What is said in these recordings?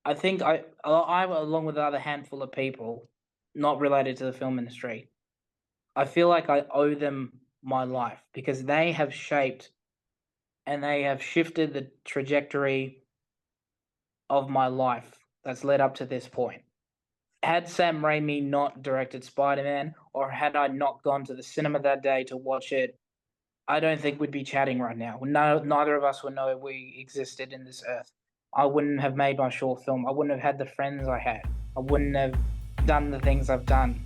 I think I along with another handful of people not related to the film industry, I feel like I owe them my life because they have shaped and they have shifted the trajectory of my life that's led up to this point. Had Sam Raimi not directed Spider-Man, or had I not gone to the cinema that day to watch it, I don't think we'd be chatting right now. No, neither of us would know we existed in this earth. I wouldn't have made my short film. I wouldn't have had the friends I had. I wouldn't have done the things I've done.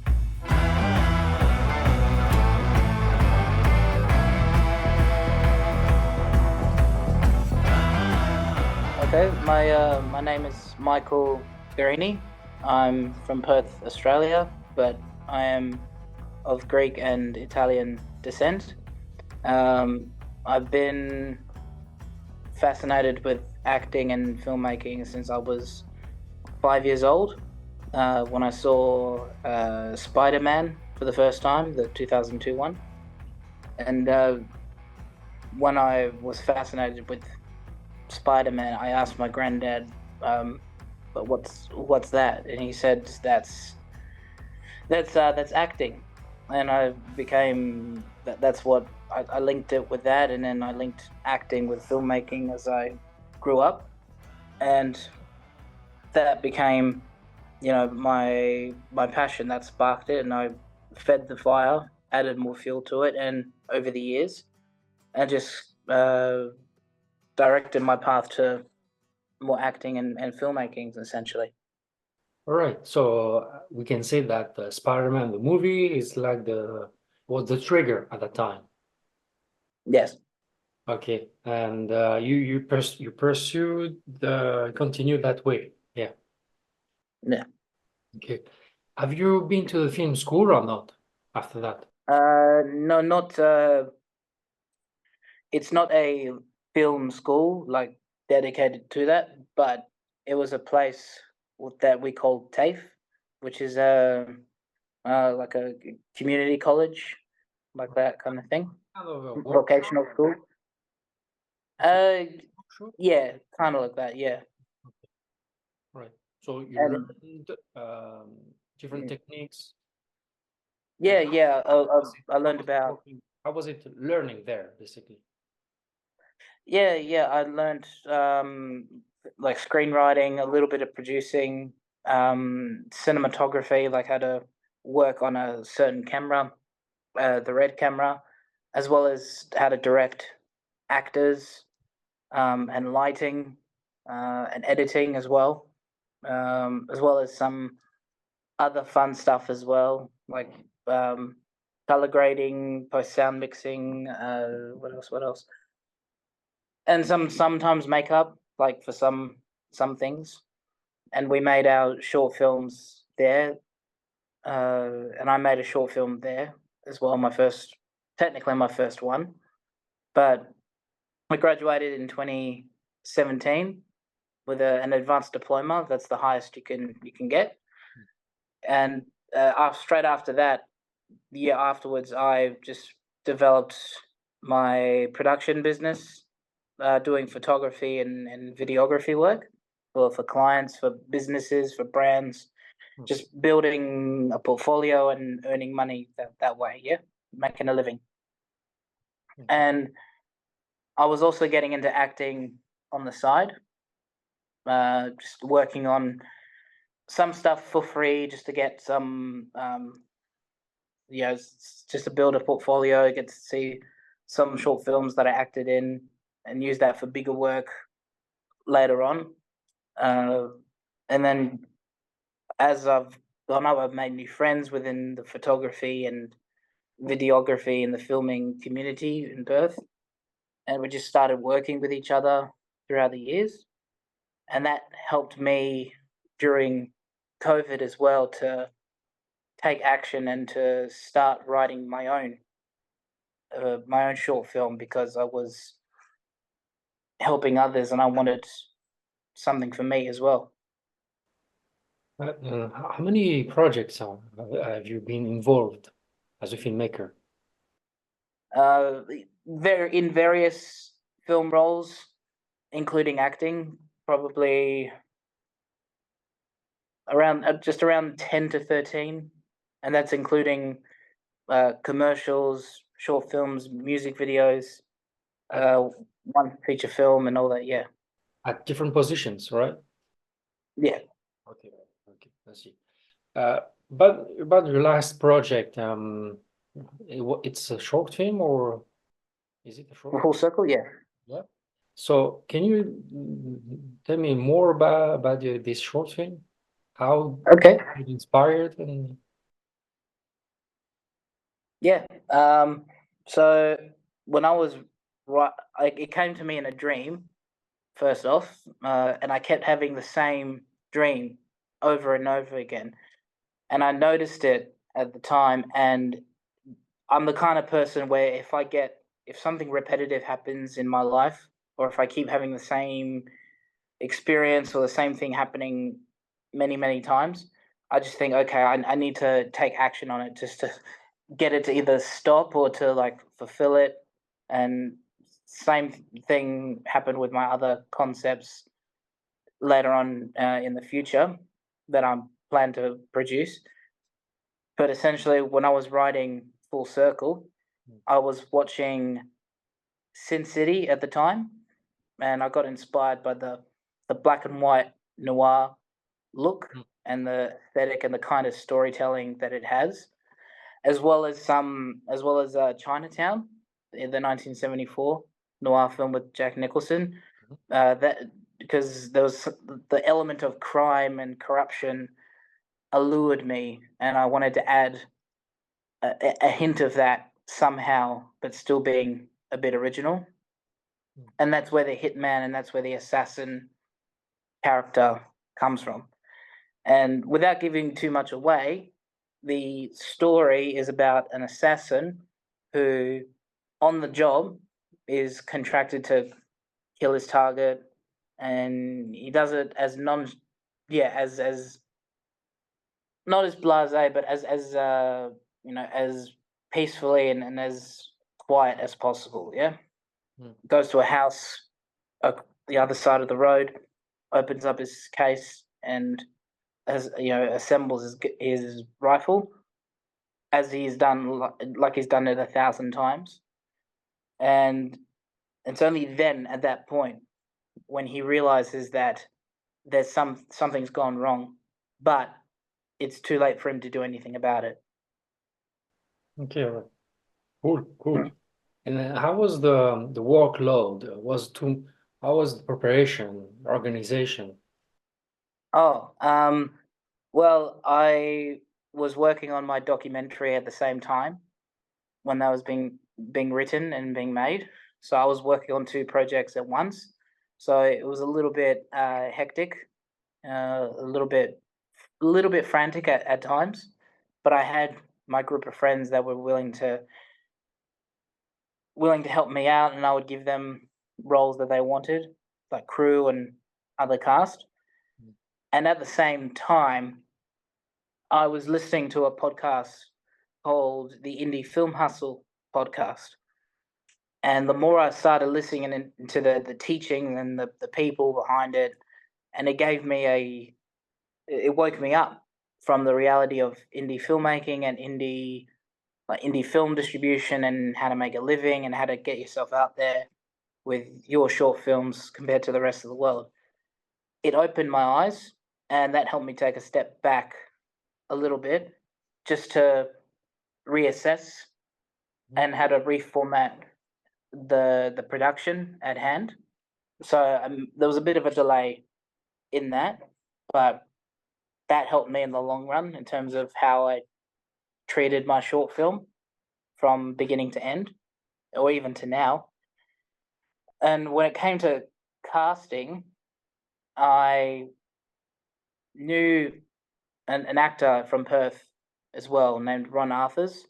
Okay, my name is Michael Guerrini. I'm from Perth, Australia, but I am of Greek and Italian descent. I've been fascinated with acting and filmmaking since I was 5 years old. When I saw Spider-Man for the first time, the 2002 one, and when I was fascinated with Spider-Man, I asked my granddad, "But what's that?" And he said, "That's acting." And I became that's what I linked it with that, and then I linked acting with filmmaking as I grew up, and that became, my passion. That sparked it, and I fed the fire, added more fuel to it, and over the years, I just directed my path to more acting and filmmaking, essentially. All right, so we can say that Spider-Man, the movie, is like was the trigger at that time. Yes. Okay, and you pursued the continue that way. Yeah. Yeah. Okay. Have you been to the film school or not after that? No, not. It's not a film school like dedicated to that, but it was a place that we called TAFE, which is like a community college, like that kind of thing, Kind of a workshop. vocational school. It's a Uh, workshop. yeah, kind of like that. Yeah, Okay. Right. So you and learned different mm, techniques, and yeah, yeah. I how learned was it about. working? How was it learning there, basically? Yeah, yeah. I learned like screenwriting, a little bit of producing, cinematography, like how to work on a certain camera, the red camera, as well as how to direct actors, and lighting, and editing as well as some other fun stuff as well, like color grading, post sound mixing. What else? What else? And sometimes makeup, like for some things. And we made our short films there, and I made a short film there as well. Technically my first one, but I graduated in 2017 with an advanced diploma. That's the highest you can get. And straight after that, the year afterwards, I just developed my production business, doing photography and videography work for clients, for businesses, for brands, Okay. just building a portfolio and earning money that way. Yeah, making a living. Okay. And I was also getting into acting on the side, just working on some stuff for free just to get some, just to build a portfolio, get to see some short films that I acted in and use that for bigger work later on. Uh, and then as I've gone up, I've made new friends within the photography and videography and the filming community in Perth. And we just started working with each other throughout the years. And that helped me during COVID as well to take action and to start writing my own short film because I was helping others and I wanted something for me as well. How many projects have you been involved as a filmmaker? Uh, in various film roles, including acting, probably around just around 10 to 13, and that's including commercials, short films, music videos, at, uh, one feature film, and all that. Yeah, at different positions, right? yeah. Okay, okay, I see. Uh, but about your last project, it's a short film or is it a short? Full circle. Yeah. Yeah. So can you tell me more about this short film? How Okay. it inspired and Yeah. So when I was right, it came to me in a dream. First off, and I kept having the same dream over and over again, and I noticed it at the time. And I'm the kind of person where if something repetitive happens in my life, or if I keep having the same experience or the same thing happening many times, I just think, okay, I need to take action on it just to get it to either stop or to like fulfill it. And same thing happened with my other concepts later on in the future that I'm plan to produce. But essentially, when I was writing Full Circle, I was watching Sin City at the time, and I got inspired by the black and white noir look Mm, and the aesthetic and the kind of storytelling that it has, as well as Chinatown, the 1974 noir film with Jack Nicholson. mhm, That because there was the element of crime and corruption allured me, and I wanted to add a hint of that somehow, but still being a bit original. mm. And that's where the hitman and that's where the assassin character comes from. And without giving too much away, the story is about an assassin who, on the job, is contracted to kill his target, and he does it as as not as blasé, but as peacefully and as quiet as possible. Yeah, Mm. goes to a house the other side of the road, opens up his case, and assembles his rifle as he's done like he's done it 1,000 times, and it's only then at that point when he realizes that something's gone wrong, but it's too late for him to do anything about it. Okay, all right. Cool, cool. And then how was the workload? How was the preparation, organization? Oh, well, I was working on my documentary at the same time when that was being written and being made. So I was working on two projects at once. So it was a little bit hectic, a little bit frantic at times. But I had my group of friends that were willing to help me out, and I would give them roles that they wanted, like crew and other cast. And at the same time, I was listening to a podcast called the Indie Film Hustle podcast. And the more I started listening into the teaching and the people behind it, and it woke me up from the reality of indie filmmaking and indie film distribution and how to make a living and how to get yourself out there with your short films compared to the rest of the world. It opened my eyes, and that helped me take a step back a little bit just to reassess and how to reformat the production at hand. So there was a bit of a delay in that, but that helped me in the long run in terms of how I treated my short film from beginning to end, or even to now. And when it came to casting, I knew an actor from Perth as well named Ron Arthurs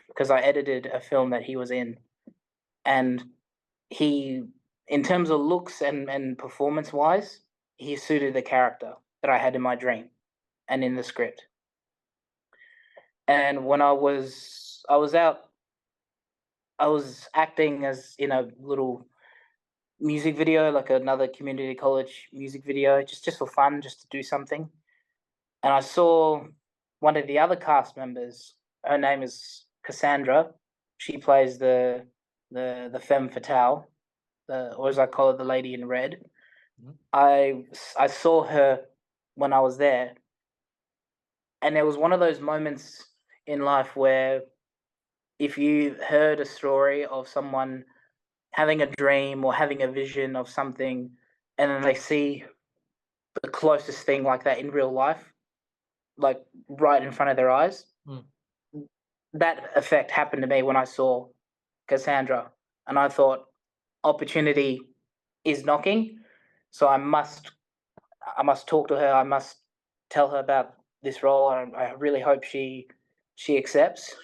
because I edited a film that he was in, and he, in terms of looks and performance wise, he suited the character that I had in my dream and in the script. And when I was acting as in a little music video, like another community college music video, just for fun, just to do something. and I saw one of the other cast members. Her name is Cassandra. She plays the femme fatale, or as I call it, the lady in red. Mhm. I saw her when I was there, and it was one of those moments in life where if you heard a story of someone having a dream or having a vision of something, and then they see the closest thing like that in real life, like right in front of their eyes, Mm. that effect happened to me when I saw Cassandra, and I thought opportunity is knocking, so I must talk to her. I must tell her about this role. I really hope she accepts.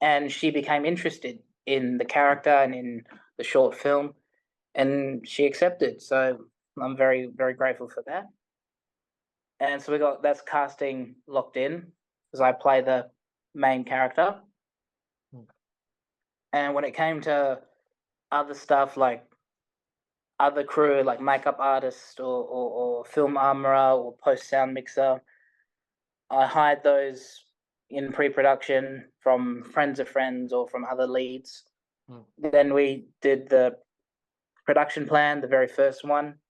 And she became interested in the character and in the short film, and she accepted. So I'm very very grateful for that. And so we got that's casting locked in because I play the main character. Mm. And when it came to other stuff like other crew, like makeup artist or film armorer or post sound mixer, I hired those in pre-production from friends of friends or from other leads. Mm. Then we did the production plan, the very first one,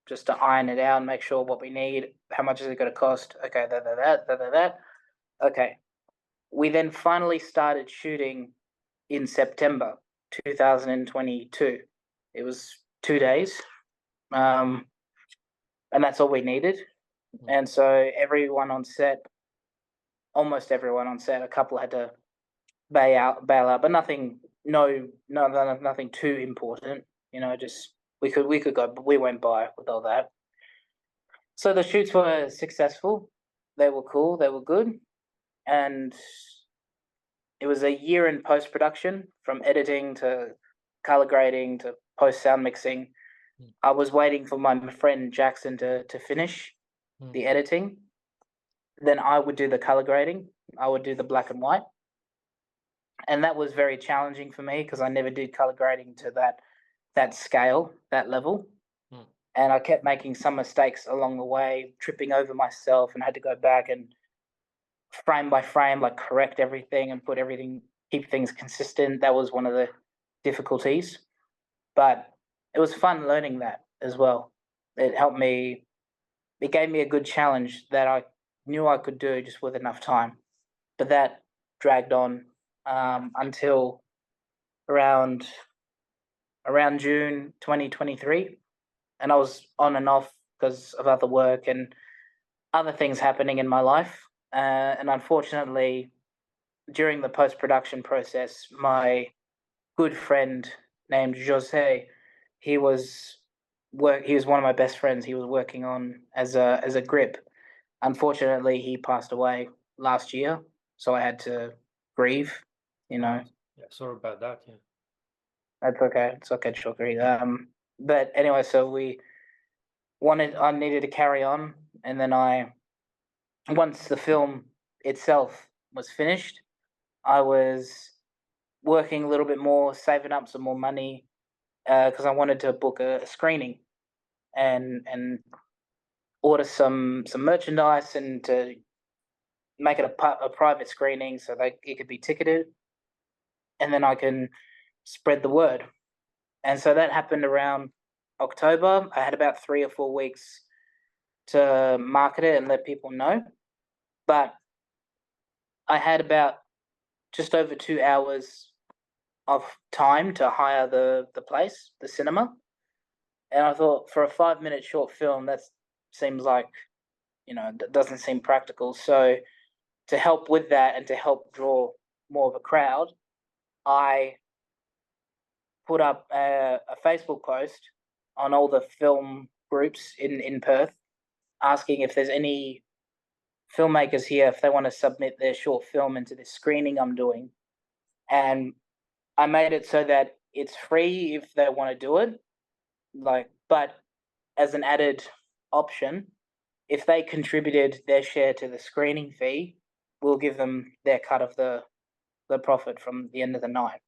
just to iron it out and make sure what we need. How much is it going to cost? Okay, that. Okay. We then finally started shooting in September 2022. It was 2 days, um, and that's all we needed. Mm. And so everyone on set, almost everyone on set, a couple had to bail out, but nothing, nothing too important. Just we could go, but we went by with all that. So the shoots were successful. They were cool. They were good, and it was a year in post production, from editing to color grading to post sound mixing. Mm. I was waiting for my friend Jackson to finish Mm. the editing. Then I would do the color grading. I would do the black and white, and that was very challenging for me because I never did color grading to that scale, that level. Mm. And I kept making some mistakes along the way, tripping over myself, and had to go back and frame by frame, like correct everything and put everything, keep things consistent. That was one of the difficulties, but it was fun learning that as well. It helped me. It gave me a good challenge that I knew I could do just with enough time. But that dragged on until around around June 2023, and I was on and off because of other work and other things happening in my life. And unfortunately, during the post production process, my good friend named Jose, he was He was one of my best friends. He was working on as a grip. Unfortunately, he passed away last year, so I had to grieve. You Oh, know, yeah, sorry about that. Yeah. that's okay. It's okay, Shokri. But anyway, so I needed to carry on, and then once the film itself was finished, I was working a little bit more, saving up some more money because I wanted to book a screening and order some merchandise and to make it a private screening so that it could be ticketed, and then I can spread the word. And so that happened around October. I had about 3 or 4 weeks to market it and let people know, but I had about just over 2 hours of time to hire the place, the cinema. And I thought for a 5 minute short film, that seems like, that doesn't seem practical. So to help with that and to help draw more of a crowd, I put up a Facebook post on all the film groups in Perth, asking if there's any filmmakers here if they want to submit their short film into this screening I'm doing. And I made it so that it's free if they want to do it, but as an added option, if they contributed their share to the screening fee, we'll give them their cut of the profit from the end of the night.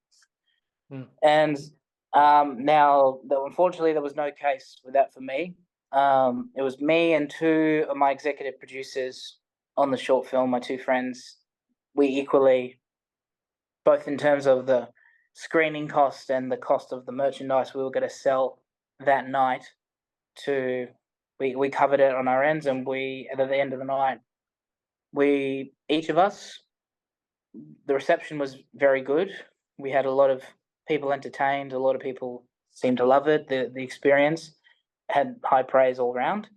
Mm. And now, though, unfortunately, there was no case with that for me. It was me and two of my executive producers on the short film, my two friends, we equally, both in terms of the screening cost and the cost of the merchandise we were going to sell that night, to we covered it on our ends, and we, at the end of the night, we, each of us, the reception was very good. We had a lot of people entertained. A lot of people seemed to love it. The experience had high praise all around.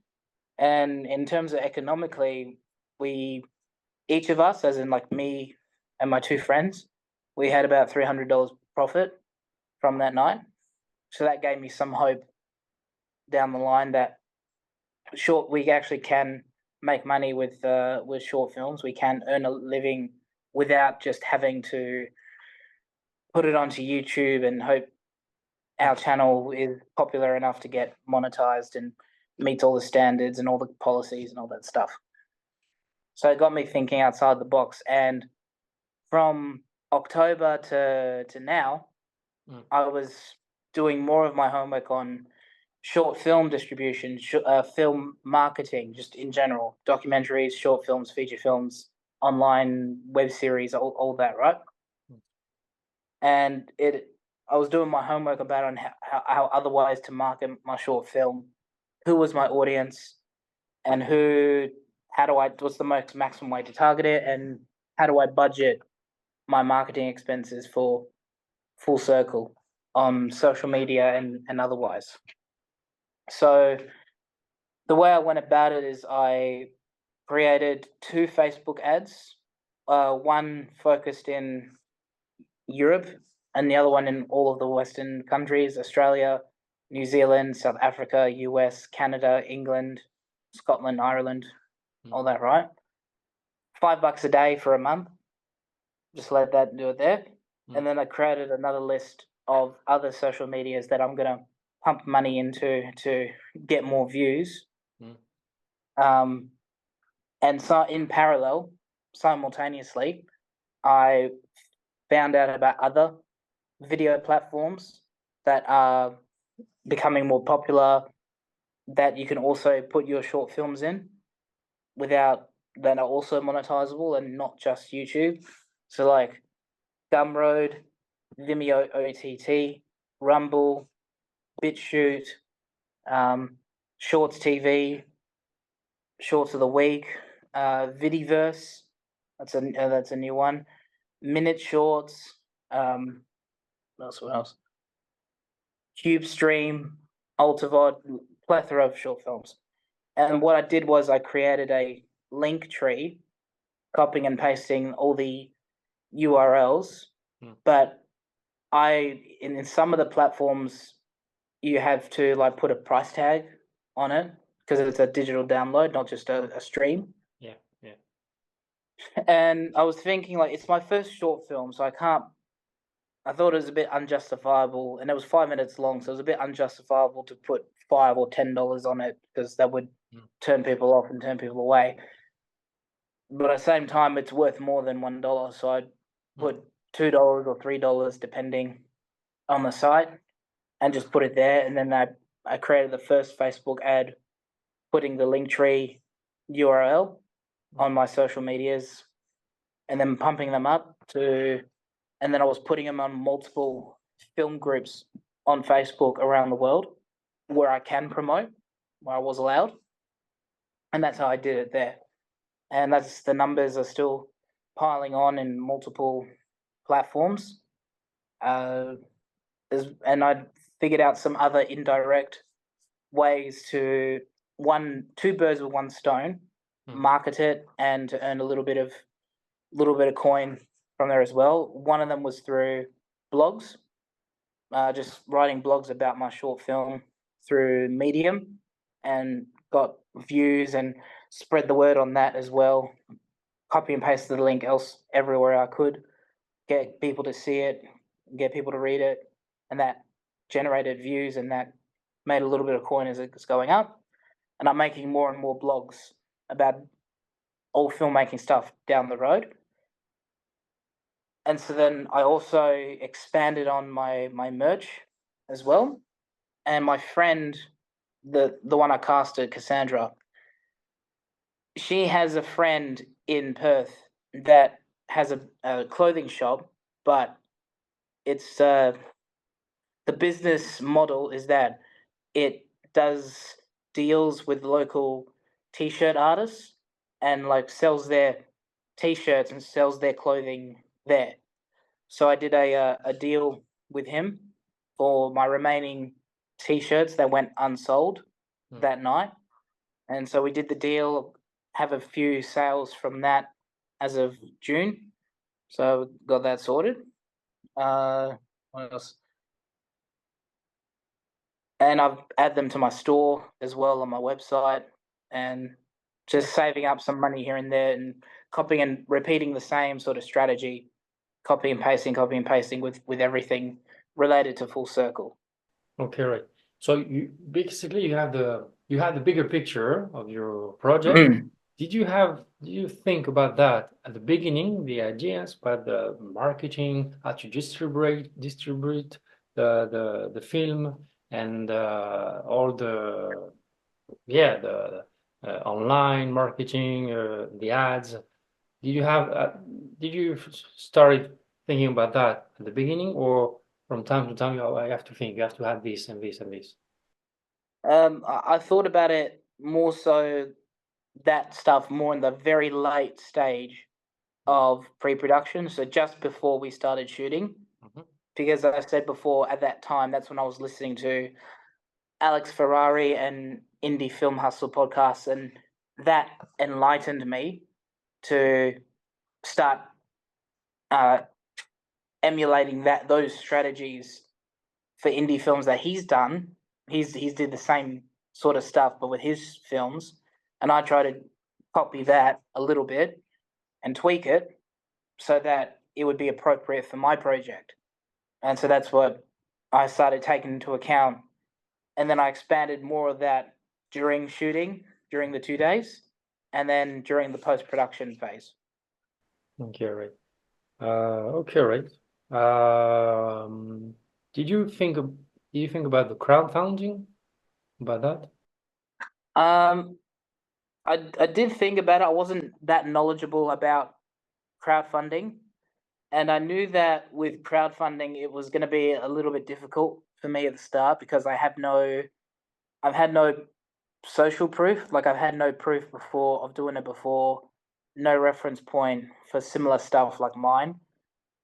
And in terms of economically, we, each of us, as in like me and my two friends, we had about $300 profit from that night. So that gave me some hope down the line that we actually can make money with short films. We can earn a living without just having to put it onto YouTube and hope our channel is popular enough to get monetized and meets all the standards and all the policies and all that stuff. So it got me thinking outside the box. And from October to now, I was doing more of my homework on short film distribution, film marketing, just in general, documentaries, short films, feature films, online web series, all that, right? And I was doing my homework about on how otherwise to market my short film, who was my audience, and what's the most maximum way to target it, and how do I budget my marketing expenses for full circle on social media and otherwise. So the way I went about it is I created 2 Facebook ads, one focused in Europe and the other one in all of the Western countries: Australia, New Zealand, South Africa, US, Canada, England, Scotland, Ireland, all that, right? $5 a day for a month. Just let that do it there. And then I created another list of other social medias that I'm going to pump money into to get more views. And so in parallel, simultaneously, I found out about other video platforms that are becoming more popular, that you can also put your short films in that are also monetizable and not just YouTube. So like Gumroad, Vimeo OTT, Rumble, BitChute, Shorts TV, Shorts of the Week, Vidiverse. That's a new one. Minute Shorts. What else? CubeStream, Ultivod, plethora of short films. And what I did was I created a link tree, copying and pasting all the URLs. But in some of the platforms, you have to like put a price tag on it because it's a digital download, not just a stream. Yeah. And I was thinking, like, it's my first short film, so I thought it was a bit unjustifiable, and it was 5 minutes long, so it was a bit unjustifiable to put $5 or $10 on it, because that would turn people off and turn people away. But at the same time, it's worth more than $1, so I'd put $2 or $3, depending on the site, and just put it there. And then I created the first Facebook ad, putting the Linktree URL on my social medias, and then pumping them up and then I was putting them on multiple film groups on Facebook around the world where I can promote, where I was allowed. And that's how I did it there. And the numbers are still piling on in multiple platforms. And I figured out some other indirect ways to, 2 birds with one stone, market it and to earn a little bit of coin from there as well. One of them was through blogs, just writing blogs about my short film through Medium, and got views and spread the word on that as well. Copy and paste the link everywhere I could, get people to see it, get people to read it, and that generated views, and that made a little bit of coin as it's going up. And I'm making more and more blogs about all filmmaking stuff down the road. And so then I also expanded on my merch as well. And my friend, the one I casted, Cassandra, she has a friend in Perth that has a clothing shop, but it's the business model is that it does deals with local t-shirt artists and like sells their t-shirts and sells their clothing there. So I did a deal with him for my remaining t-shirts that went unsold that night. And so we did the deal, have a few sales from that as of June. So got that sorted. What else? And I've add them to my store as well on my website, and just saving up some money here and there, and copying and repeating the same sort of strategy, copy and pasting with everything related to Full Circle. Okay, right. So you basically you have the bigger picture of your project. Did you think about that at the beginning, the ideas about the marketing, how to distribute the film and all the online marketing, the ads. Did you start thinking about that at the beginning, or from time to time, I have to think, you have to have this and this and this? I thought about it more so, that stuff more in the very late stage of pre-production, so just before we started shooting. Mhm. Because I said before, at that time, that's when I was listening to Alex Ferrari and Indie Film Hustle podcasts, and that enlightened me to start emulating those strategies for indie films that he's done. He's did the same sort of stuff, but with his films, and I try to copy that a little bit and tweak it so that it would be appropriate for my project. And so that's what I started taking into account, and then I expanded more of that during shooting, during the 2 days, and then during the post-production phase. Okay, right. Okay, right. Um, did you think about the crowdfunding about that? Um, I did think about it. I wasn't that knowledgeable about crowdfunding, and I knew that with crowdfunding it was going to be a little bit difficult for me at the start because I've had no social proof. Like I've had no proof before of doing it before, no reference point for similar stuff like mine,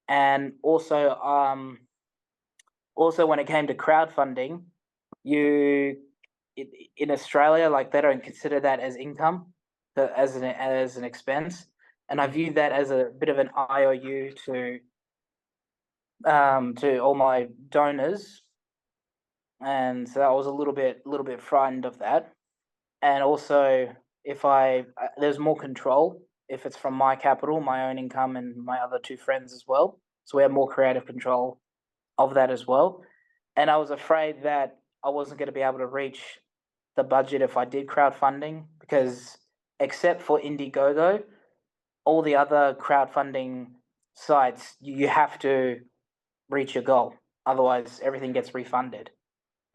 and also when it came to crowdfunding, you in Australia, like they don't consider that as income, as an expense, and I viewed that as a bit of an IOU to all my donors, and so I was a little bit frightened of that. And also, if there's more control if it's from my capital, my own income, and my other two friends as well. So we have more creative control of that as well. And I was afraid that I wasn't going to be able to reach the budget if I did crowdfunding because, except for Indiegogo, all the other crowdfunding sites, you have to reach your goal. Otherwise, everything gets refunded.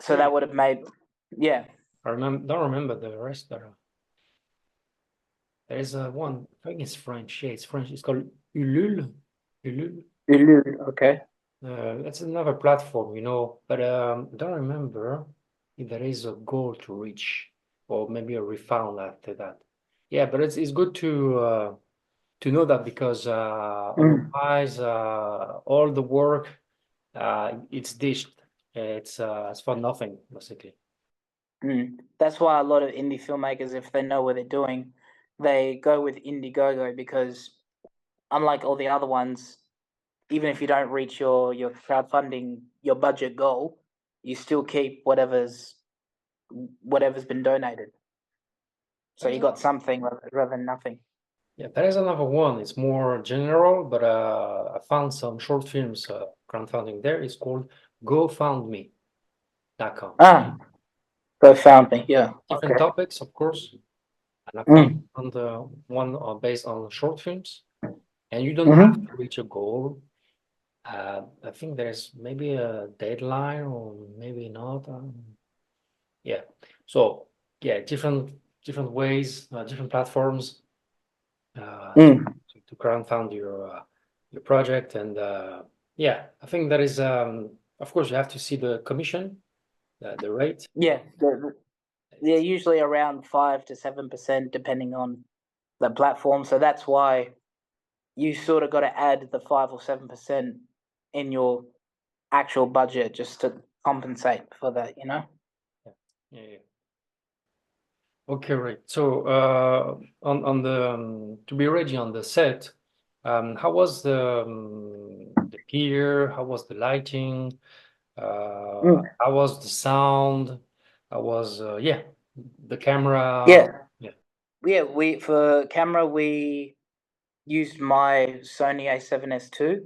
So that Really? would have made, yeah. Don't remember the rest there. There is one, I think it's French. Yeah, it's French. It's called Ulule. Ulule. Okay. That's another platform, but I don't remember if there is a goal to reach or maybe a refund after that. Yeah, but it's good to know that because otherwise all the work it's dished. It's for nothing basically. That's why a lot of indie filmmakers, if they know what they're doing, they go with Indiegogo because, unlike all the other ones, even if you don't reach your crowdfunding, your budget goal, you still keep whatever's been donated. So you got something rather than nothing. Yeah, there is another one. It's more general, but I found some short films crowdfunding there. It's called GoFundMe.com. Ah, go found me. Yeah. Different Okay. topics, of course, and I found Mm. on the one based on short films, and you don't have Mm-hmm. to reach a goal. I think there's maybe a deadline or maybe not. Yeah. So yeah, different different ways, different platforms Mm. to crowdfund your project. And yeah, I think that is, of course, you have to see the commission, the rate. Yeah, they're usually around 5 to 7%, depending on the platform. So that's why you sort of got to add the 5 or 7% in your actual budget just to compensate for that, you know? Yeah, yeah. Okay, right. So on the to be ready on the set, how was the gear? How was the lighting? Mm. How was the sound? How was yeah, the camera? Yeah, Yeah. yeah. We for camera we used my Sony A7S II,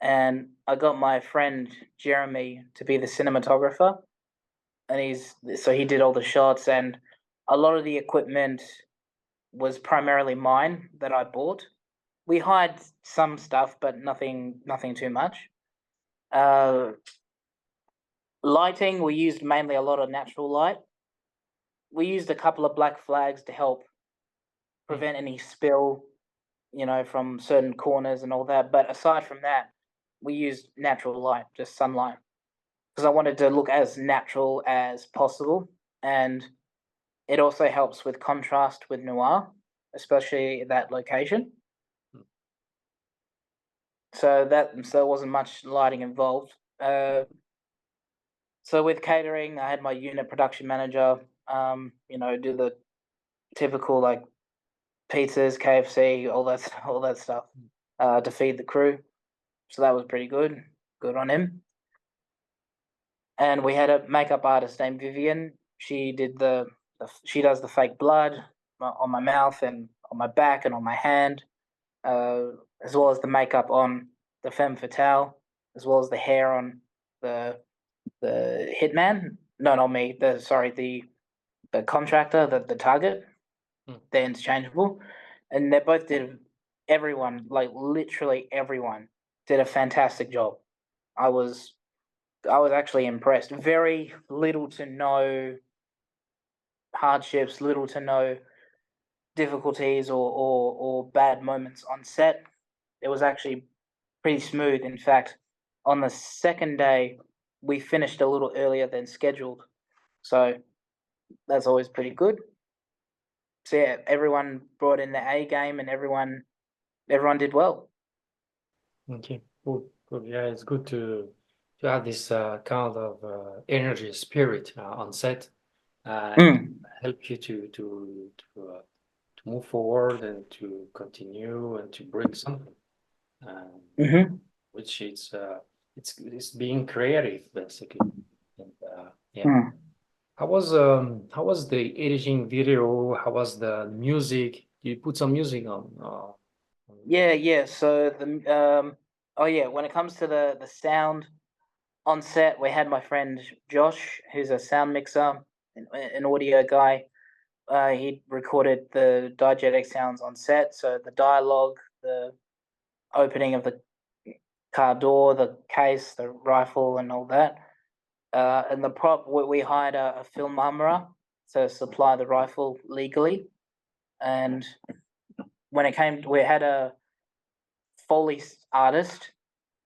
and I got my friend Jeremy to be the cinematographer, and he did all the shots, and a lot of the equipment was primarily mine that I bought. We hired some stuff, but nothing too much. Uh, Lighting, we used mainly a lot of natural light. We used a couple of black flags to help Mm, prevent any spill, from certain corners and all that. But aside from that, we used natural light, just sunlight, because I wanted to look as natural as possible. And it also helps with contrast with noir, especially that location. mm, So there wasn't much lighting involved. So with catering, I had my unit production manager, do the typical like pizzas, KFC, all that all that stuff, mm, to feed the crew. So that was pretty good. Good on him. And we had a makeup artist named Vivian. She did she does the fake blood on my mouth and on my back and on my hand, uh, as well as the makeup on the femme fatale, as well as the hair on the the hitman. No, not me. The contractor, the target. mm. They're interchangeable, and they both did. Everyone, like literally everyone, did a fantastic job. I was I was actually impressed. Very little to no hardships, little to no difficulties or bad moments on set. It was actually pretty smooth. In fact, on the second day, we finished a little earlier than scheduled. So that's always pretty good. So yeah, everyone brought in the A game and everyone did well. Okay, cool, cool. Yeah, it's good to have this kind of energy spirit on set. It Mm. helps you to move forward and to continue and to bring something, um, Hmm. which it's being creative basically. And yeah, Mm. how was the editing video? How was the music? You put some music on- Yeah, yeah. So oh yeah, when it comes to the sound on set, we had my friend Josh, who's a sound mixer, an audio guy. He recorded the diegetic sounds on set, so the dialogue, the opening of the car door, the case, the rifle, and all that. And the prop, we hired a film armorer to supply the rifle legally. And when it came, we had a Foley artist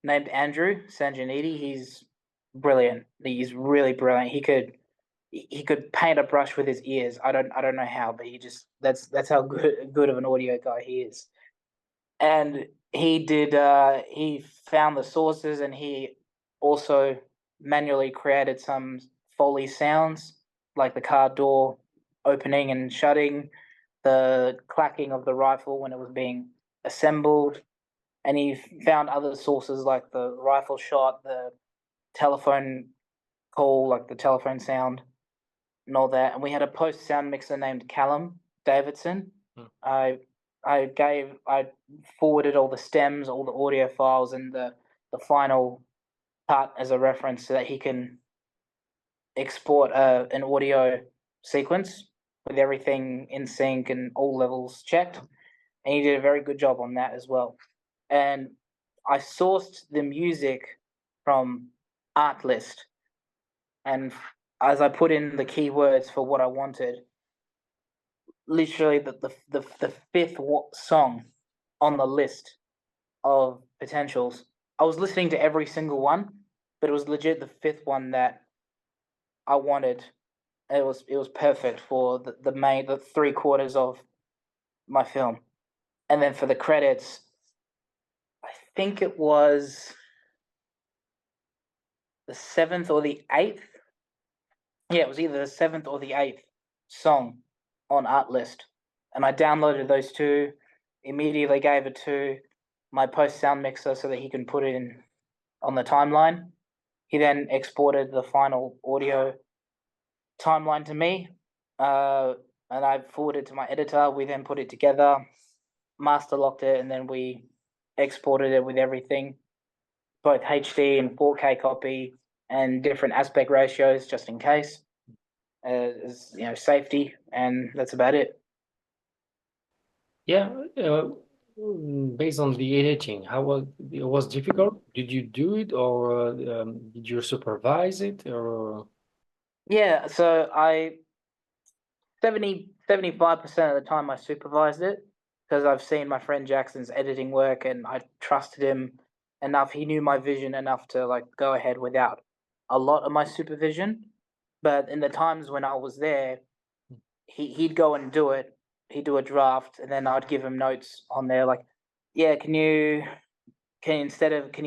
named Andrew Sanjanidi. He's brilliant. He's really brilliant. He could paint a brush with his ears. I don't know how, but that's how good of an audio guy he is. And he found the sources, and he also manually created some Foley sounds, like the car door opening and shutting, the clacking of the rifle when it was being assembled, and he found other sources like the rifle shot, the telephone call, like the telephone sound, and all that. And we had a post sound mixer named Callum Davidson. Mm, I I forwarded all the stems, all the audio files, and the final part as a reference so that he can export an audio sequence with everything in sync and all levels checked. And he did a very good job on that as well. And I sourced the music from Artlist, and as I put in the keywords for what I wanted, literally the fifth song on the list of potentials. I was listening to every single one, but it was legit the fifth one that I wanted. It was perfect for the 3/4 of my film. And then for the credits, I think it was the seventh or the eighth. Yeah, it was either the seventh or the eighth song on Artlist. And I downloaded those two, immediately gave it to my post sound mixer so that he can put it in on the timeline. He then exported the final audio timeline to me, uh, and I forwarded to my editor. We then put it together, master locked it, and then we exported it with everything, both HD and 4K copy, and different aspect ratios just in case, as safety, and that's about it. Yeah, based on the editing, how was it was difficult? Did you do it or did you supervise it or Yeah, so I 75% of the time I supervised it because I've seen my friend Jackson's editing work and I trusted him enough. He knew my vision enough to like go ahead without a lot of my supervision. But in the times when I was there, he'd go and do it. He'd do a draft, and then I'd give him notes on there, like, yeah, can you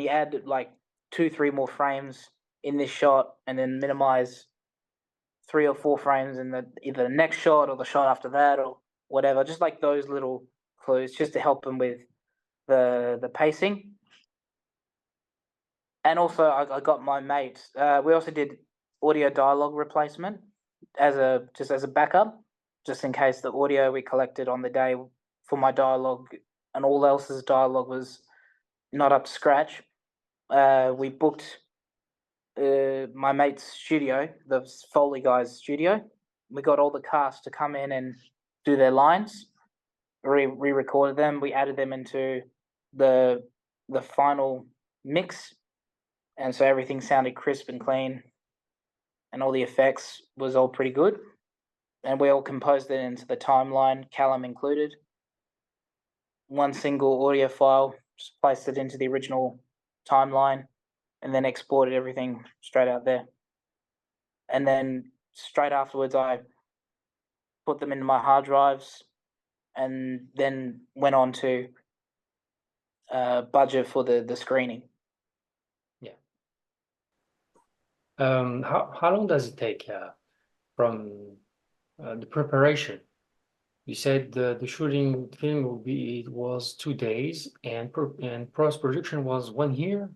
add like 2, 3 more frames in this shot, and then minimize 3 or 4 frames in either the next shot or the shot after that or whatever. Just like those little clues, just to help him with the pacing. And also, I got my mates. We also did audio dialogue replacement as a backup, just in case the audio we collected on the day for my dialogue and all else's dialogue was not up to scratch. We booked my mate's studio, the Foley guy's studio. We got all the cast to come in and do their lines, re-recorded them. We added them into the the final mix, and so everything sounded crisp and clean, and all the effects was all pretty good. And we all composed it into the timeline, Callum included. One single audio file, just placed it into the original timeline, and then exported everything straight out there. And then straight afterwards, I put them into my hard drives, and then went on to budget for the screening. yeah. How long does it take from the preparation? You said the shooting film will be it was 2 days and post-production was 1 year.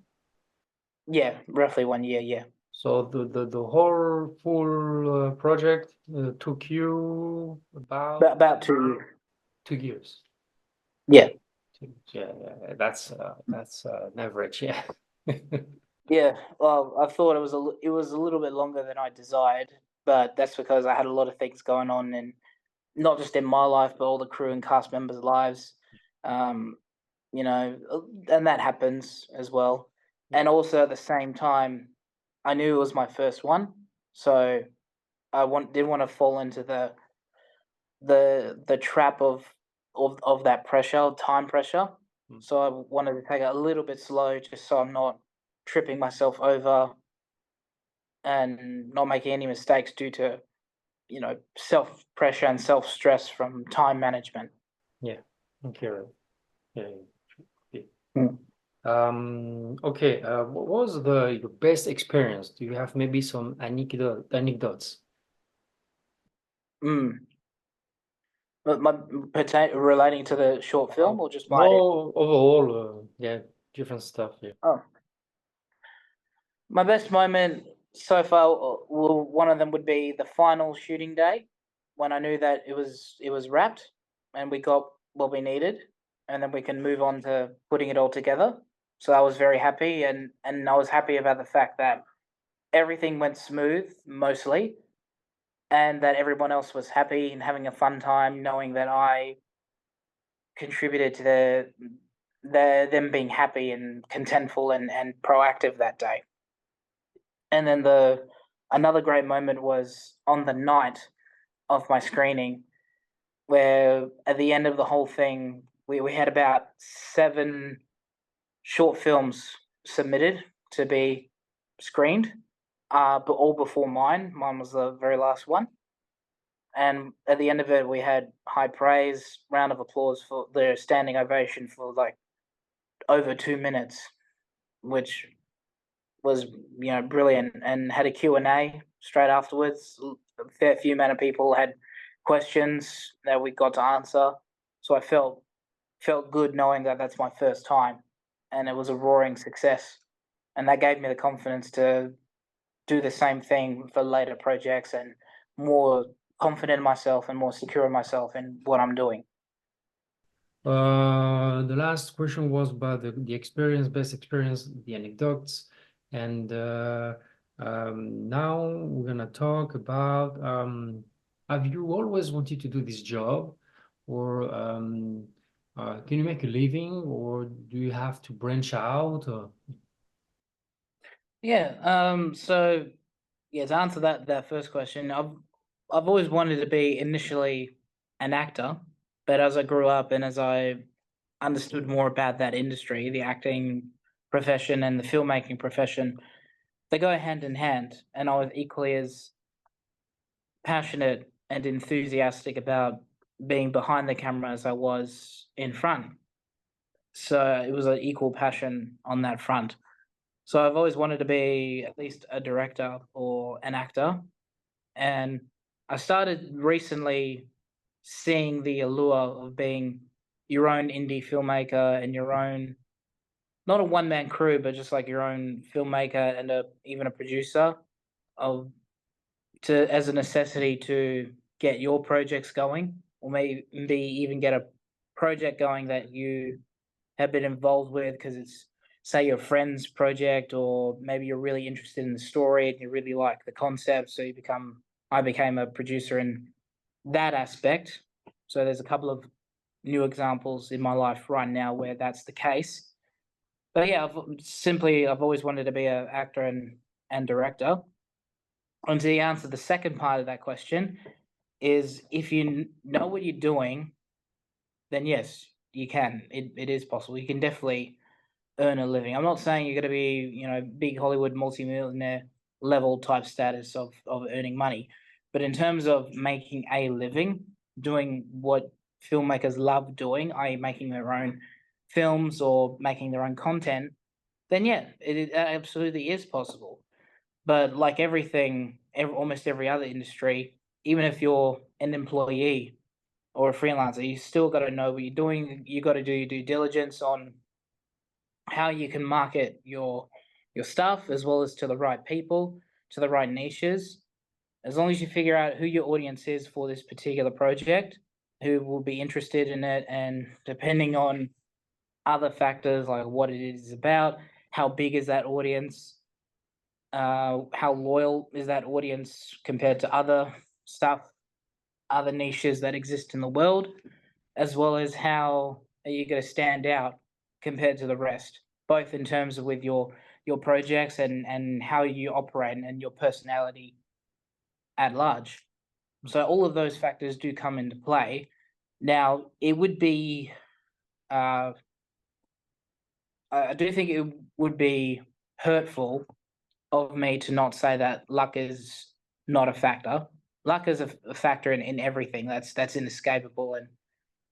Yeah, roughly 1 year. Yeah, So the whole full project took you but about about 2 years. 2 years. Yeah, Yeah, yeah, that's an average. Yeah. yeah. Well, I thought it was a little bit longer than I desired, but that's because I had a lot of things going on, and not just in my life, but all the crew and cast members' lives. Um, and that happens as well. Yeah. And also at the same time, I knew it was my first one, so didn't want to fall into the trap of that pressure, time pressure. Mm. So I wanted to take it a little bit slow, just so I'm not tripping myself over and not making any mistakes due to self pressure and self stress from time management. Yeah. Okay. Right. Yeah. Yeah. Mm. Okay. What was your best experience? Do you have maybe some anecdotes? Mm. But relating to the short film or just my No, overall, yeah, different stuff. Yeah. oh my best moment so far, well, one of them would be the final shooting day when I knew that it was wrapped and we got what we needed, and then we can move on to putting it all together. So I was very happy, and I was happy about the fact that everything went smooth mostly, and that everyone else was happy and having a fun time, knowing that I contributed to them being happy and contentful and proactive that day. And then another great moment was on the night of my screening. where at the end of the whole thing, we had about 7 short films submitted to be screened, but all before mine. Mine was the very last one. And at the end of it, we had high praise, round of applause for the standing ovation for like over 2 minutes, which was brilliant, and had a Q&A straight afterwards. A fair few amount of people had questions that we got to answer, so I felt good knowing that that's my first time, and it was a roaring success, and that gave me the confidence to do the same thing for later projects and more confident in myself and more secure in myself in what I'm doing. The last question was about the experience, best experience, the anecdotes, and now we're gonna talk about have you always wanted to do this job, or can you make a living, or do you have to branch out? Or... Yeah. So yeah, to answer that first question, I've always wanted to be initially an actor, but as I grew up and as I understood more about that industry, the acting profession and the filmmaking profession, they go hand in hand. And I was equally as passionate and enthusiastic about being behind the camera as I was in front. So it was an equal passion on that front. So I've always wanted to be at least a director or an actor. And I started recently seeing the allure of being your own indie filmmaker and your own, not a one man crew, but just like your own filmmaker and even a producer of to as a necessity to get your projects going, or maybe even get a project going that you have been involved with because it's, say, your friend's project, or maybe you're really interested in the story and you really like the concept, so I became a producer in that aspect. So there's a couple of new examples in my life right now where that's the case. But yeah, I've always wanted to be an actor and director. And to answer the second part of that question is, if you know what you're doing, then yes, you can. It is possible. You can definitely earn a living. I'm not saying you're going to be, big Hollywood multimillionaire level type status of earning money, but in terms of making a living, doing what filmmakers love doing, i.e., making their own films or making their own content, then yeah, it absolutely is possible. But like everything, almost every other industry, even if you're an employee or a freelancer, you still got to know what you're doing. You got to do your due diligence on how you can market your stuff, as well as to the right people, to the right niches. As long as you figure out who your audience is for this particular project, who will be interested in it, and depending on other factors like what it is about, how big is that audience, how loyal is that audience compared to other stuff, other niches that exist in the world, as well as how are you going to stand out compared to the rest, both in terms of with your projects and how you operate and your personality at large. So all of those factors do come into play. Now, it would be, I do think it would be hurtful of me to not say that luck is not a factor. Luck is a factor in everything. That's inescapable, and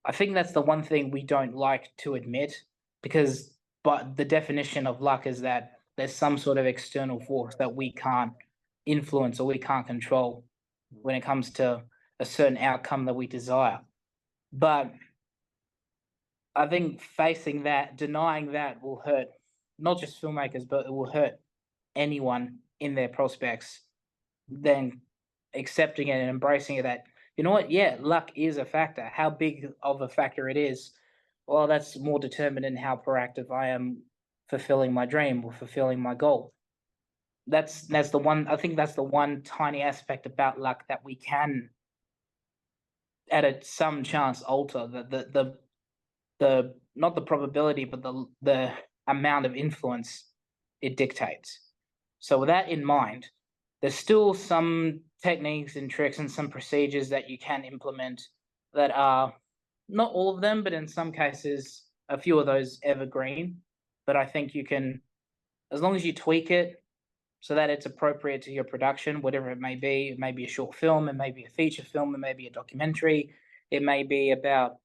I think that's the one thing we don't like to admit, because but the definition of luck is that there's some sort of external force that we can't influence or we can't control when it comes to a certain outcome that we desire. But I think facing that, denying that will hurt not just filmmakers, but it will hurt anyone in their prospects. Then accepting it and embracing it, that, you know what, yeah, luck is a factor. How big of a factor it is, well, that's more determined in how proactive I am fulfilling my dream or fulfilling my goal. That's the one, I think that's the one tiny aspect about luck that we can, some chance, alter the not the probability, but the amount of influence it dictates. So with that in mind, there's still some techniques and tricks and some procedures that you can implement that are not all of them, but in some cases, a few of those evergreen. But I think you can, as long as you tweak it so that it's appropriate to your production, whatever it may be. It may be a short film, it may be a feature film, it may be a documentary, it may be about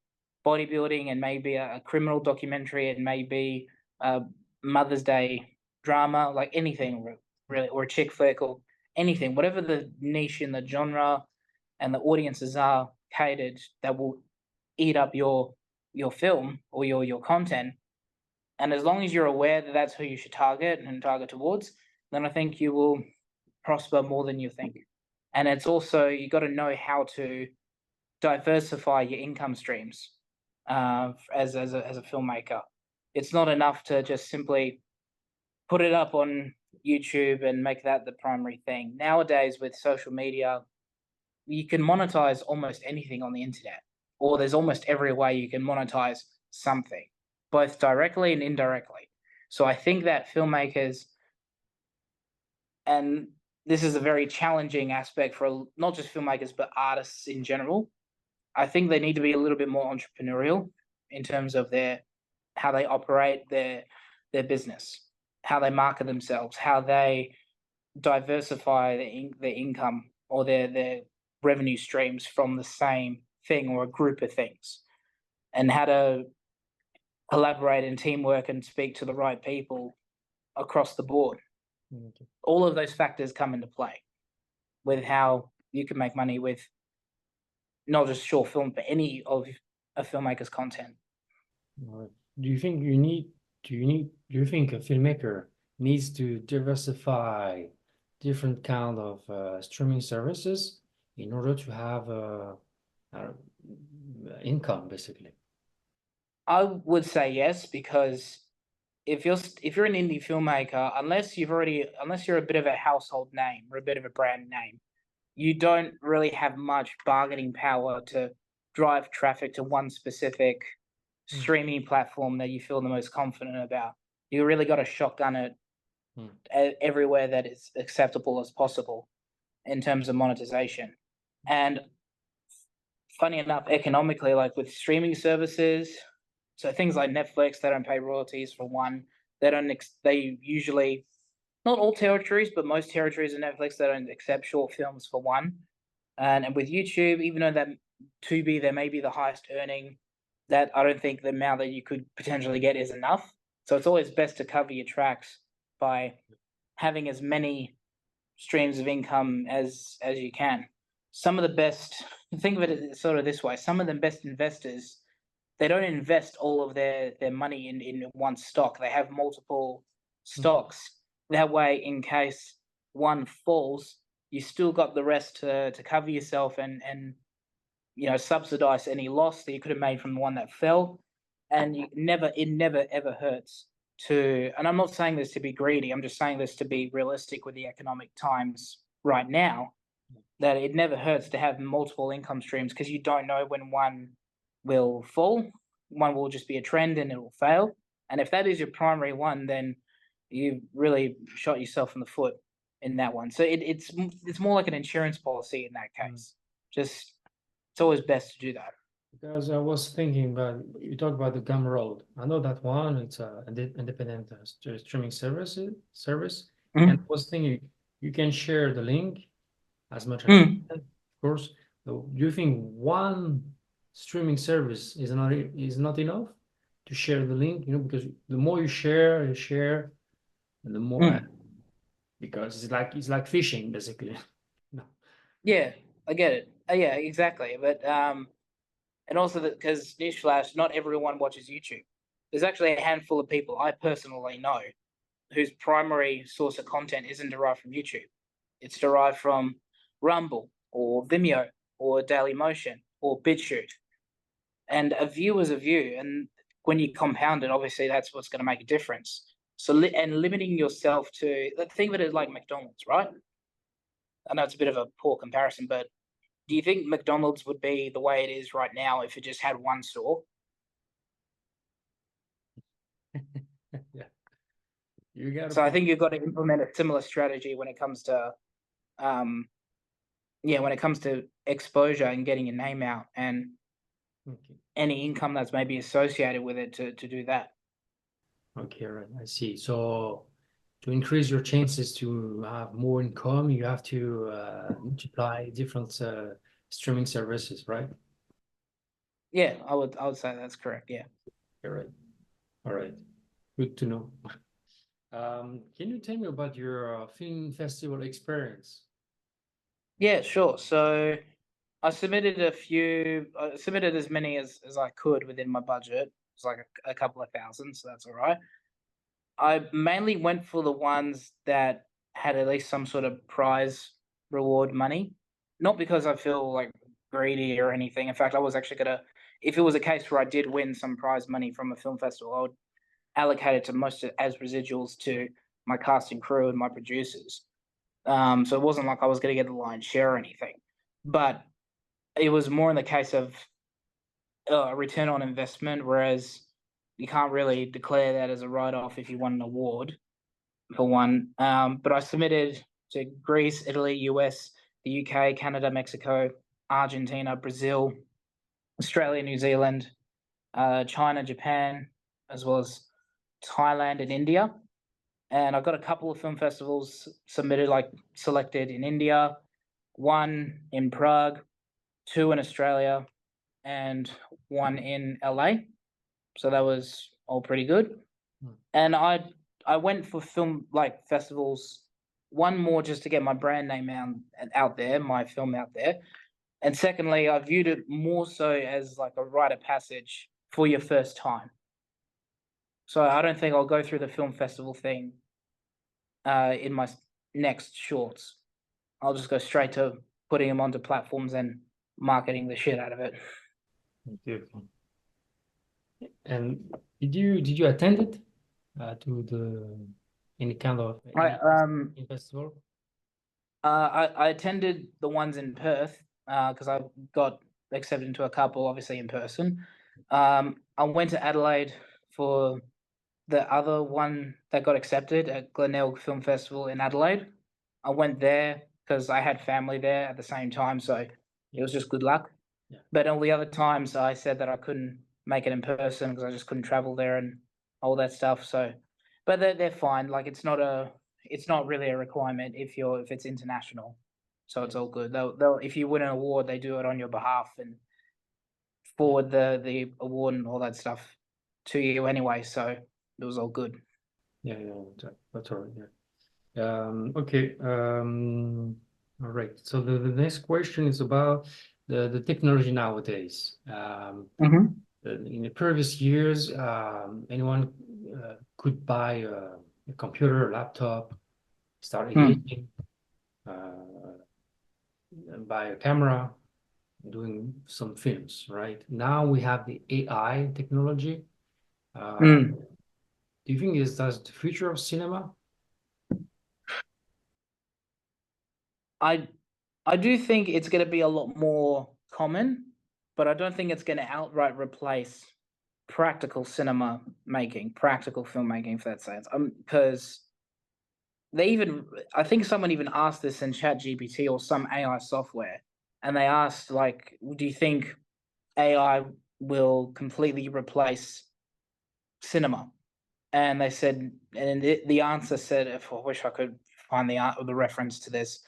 bodybuilding, it may be a criminal documentary, it may be a Mother's Day drama, like anything really, or a chick flick or anything, whatever the niche in the genre and the audiences are catered that will eat up your film or your content. And as long as you're aware that that's who you should target and target towards, then I think you will prosper more than you think. And it's also, you got to know how to diversify your income streams as a filmmaker. It's not enough to just simply put it up on YouTube and make that the primary thing. Nowadays, with social media, you can monetize almost anything on the internet, or there's almost every way you can monetize something, both directly and indirectly. So I think that filmmakers, and this is a very challenging aspect for not just filmmakers but artists in general. I think they need to be a little bit more entrepreneurial in terms of their how they operate their business, how they market themselves, how they diversify their income or their revenue streams from the same thing or a group of things, and how to collaborate and teamwork and speak to the right people across the board. Okay. All of those factors come into play with how you can make money with not just short film, but any of a filmmaker's content. All right. Do you think do you think a filmmaker needs to diversify different kind of streaming services in order to have a income, basically? I would say yes, because if you're an indie filmmaker, unless you're a bit of a household name or a bit of a brand name, you don't really have much bargaining power to drive traffic to one specific Mm, streaming platform that you feel the most confident about. You really got to shotgun it mm, everywhere that is acceptable as possible in terms of monetization. And funny enough, economically, like with streaming services, so things like Netflix, they don't pay royalties for one. They usually, not all territories, but most territories in Netflix, they don't accept short films for one. And with YouTube, even though that Tubi, there may be the highest earning, that I don't think the amount that you could potentially get is enough. So it's always best to cover your tracks by having as many streams of income as you can. Some of the best, think of it sort of this way: some of the best investors, they don't invest all of their money in one stock. They have multiple mm, stocks. That way, in case one falls, you still got the rest to cover yourself and subsidize any loss that you could have made from the one that fell. And it never ever hurts to, and I'm not saying this to be greedy, I'm just saying this to be realistic with the economic times right now, that it never hurts to have multiple income streams, because you don't know when one will fall, one will just be a trend and it will fail. And if that is your primary one, then you've really shot yourself in the foot in that one. So it's more like an insurance policy in that mm. case. Just it's always best to do that. Because I was thinking about, you talk about the Gumroad. I know that one, it's a independent streaming service. And I Mm, was thinking you can share the link as much as you mm, can, of course. So do you think one streaming service is not enough to share the link? Because the more you share, and the more mm. because it's like fishing, basically. No. Yeah, I get it. Yeah, exactly. But and also because newsflash, not everyone watches YouTube. There's actually a handful of people I personally know whose primary source of content isn't derived from YouTube. It's derived from Rumble or Vimeo or Dailymotion or BitChute. And a view is a view. And when you compound it, obviously that's what's going to make a difference. So, and limiting yourself to, think of it as like McDonald's, right? I know it's a bit of a poor comparison, but do you think McDonald's would be the way it is right now if it just had one store? Yeah, you got a So I point. think you've got to implement a similar strategy when it comes to, um, yeah, when it comes to exposure and getting your name out. And Okay. any income that's maybe associated with it to do that. Okay, right. I see. So to increase your chances to have more income, you have to multiply different streaming services, right? Yeah, I would say that's correct. Yeah. You're right. All right. Good to know. Can you tell me about your film festival experience? Yeah, sure. So I submitted I submitted as many as I could within my budget. It's like a couple of thousand, so that's all right. I mainly went for the ones that had at least some sort of prize reward money. Not because I feel like greedy or anything. In fact, I was actually gonna, if it was a case where I did win some prize money from a film festival, I would allocate it to most as residuals to my cast and crew and my producers. So it wasn't like I was gonna get the lion's share or anything. But it was more in the case of return on investment, whereas you can't really declare that as a write off if you won an award for one. But I submitted to Greece, Italy, US, the UK, Canada, Mexico, Argentina, Brazil, Australia, New Zealand, China, Japan, as well as Thailand and India. And I got a couple of film festivals submitted, like selected in India, one in Prague, two in Australia, and one in LA. So that was all pretty good. Hmm. And I went for film like festivals, one more just to get my brand name out there, my film out there. And secondly, I viewed it more so as like a rite of passage for your first time. So I don't think I'll go through the film festival thing in my next shorts. I'll just go straight to putting them onto platforms and marketing the shit out of it. Beautiful. And did you attend it to the any kind of I any festival? I attended the ones in Perth because I got accepted into a couple, obviously in person. I went to Adelaide for the other one that got accepted at Glenelg Film Festival in Adelaide. I went there because I had family there at the same time, so it Yeah. was just good luck. Yeah. But all the other times, I said that I couldn't make it in person because I just couldn't travel there and all that stuff. So, but they're fine. Like it's not really a requirement if it's international. So it's Yes. all good. They'll if you win an award, they do it on your behalf and Yeah. forward the award and all that stuff to you anyway. So it was all good. Yeah. Yeah. That's all right. Yeah. Okay. All right. So the next question is about the technology nowadays. Mm-hmm. In the previous years, anyone could buy a computer, a laptop, start Hmm. editing, buy a camera, doing some films, right? Now we have the AI technology. Uh, Mm. do you think that's the future of cinema? I I do think it's going to be a lot more common, but I don't think it's going to outright replace practical cinema making, practical filmmaking, for that sense. Because they even, I think someone even asked this in Chat GPT or some AI software, and they asked like, do you think AI will completely replace cinema? And they said, and the answer said, if I wish I could find the reference to this,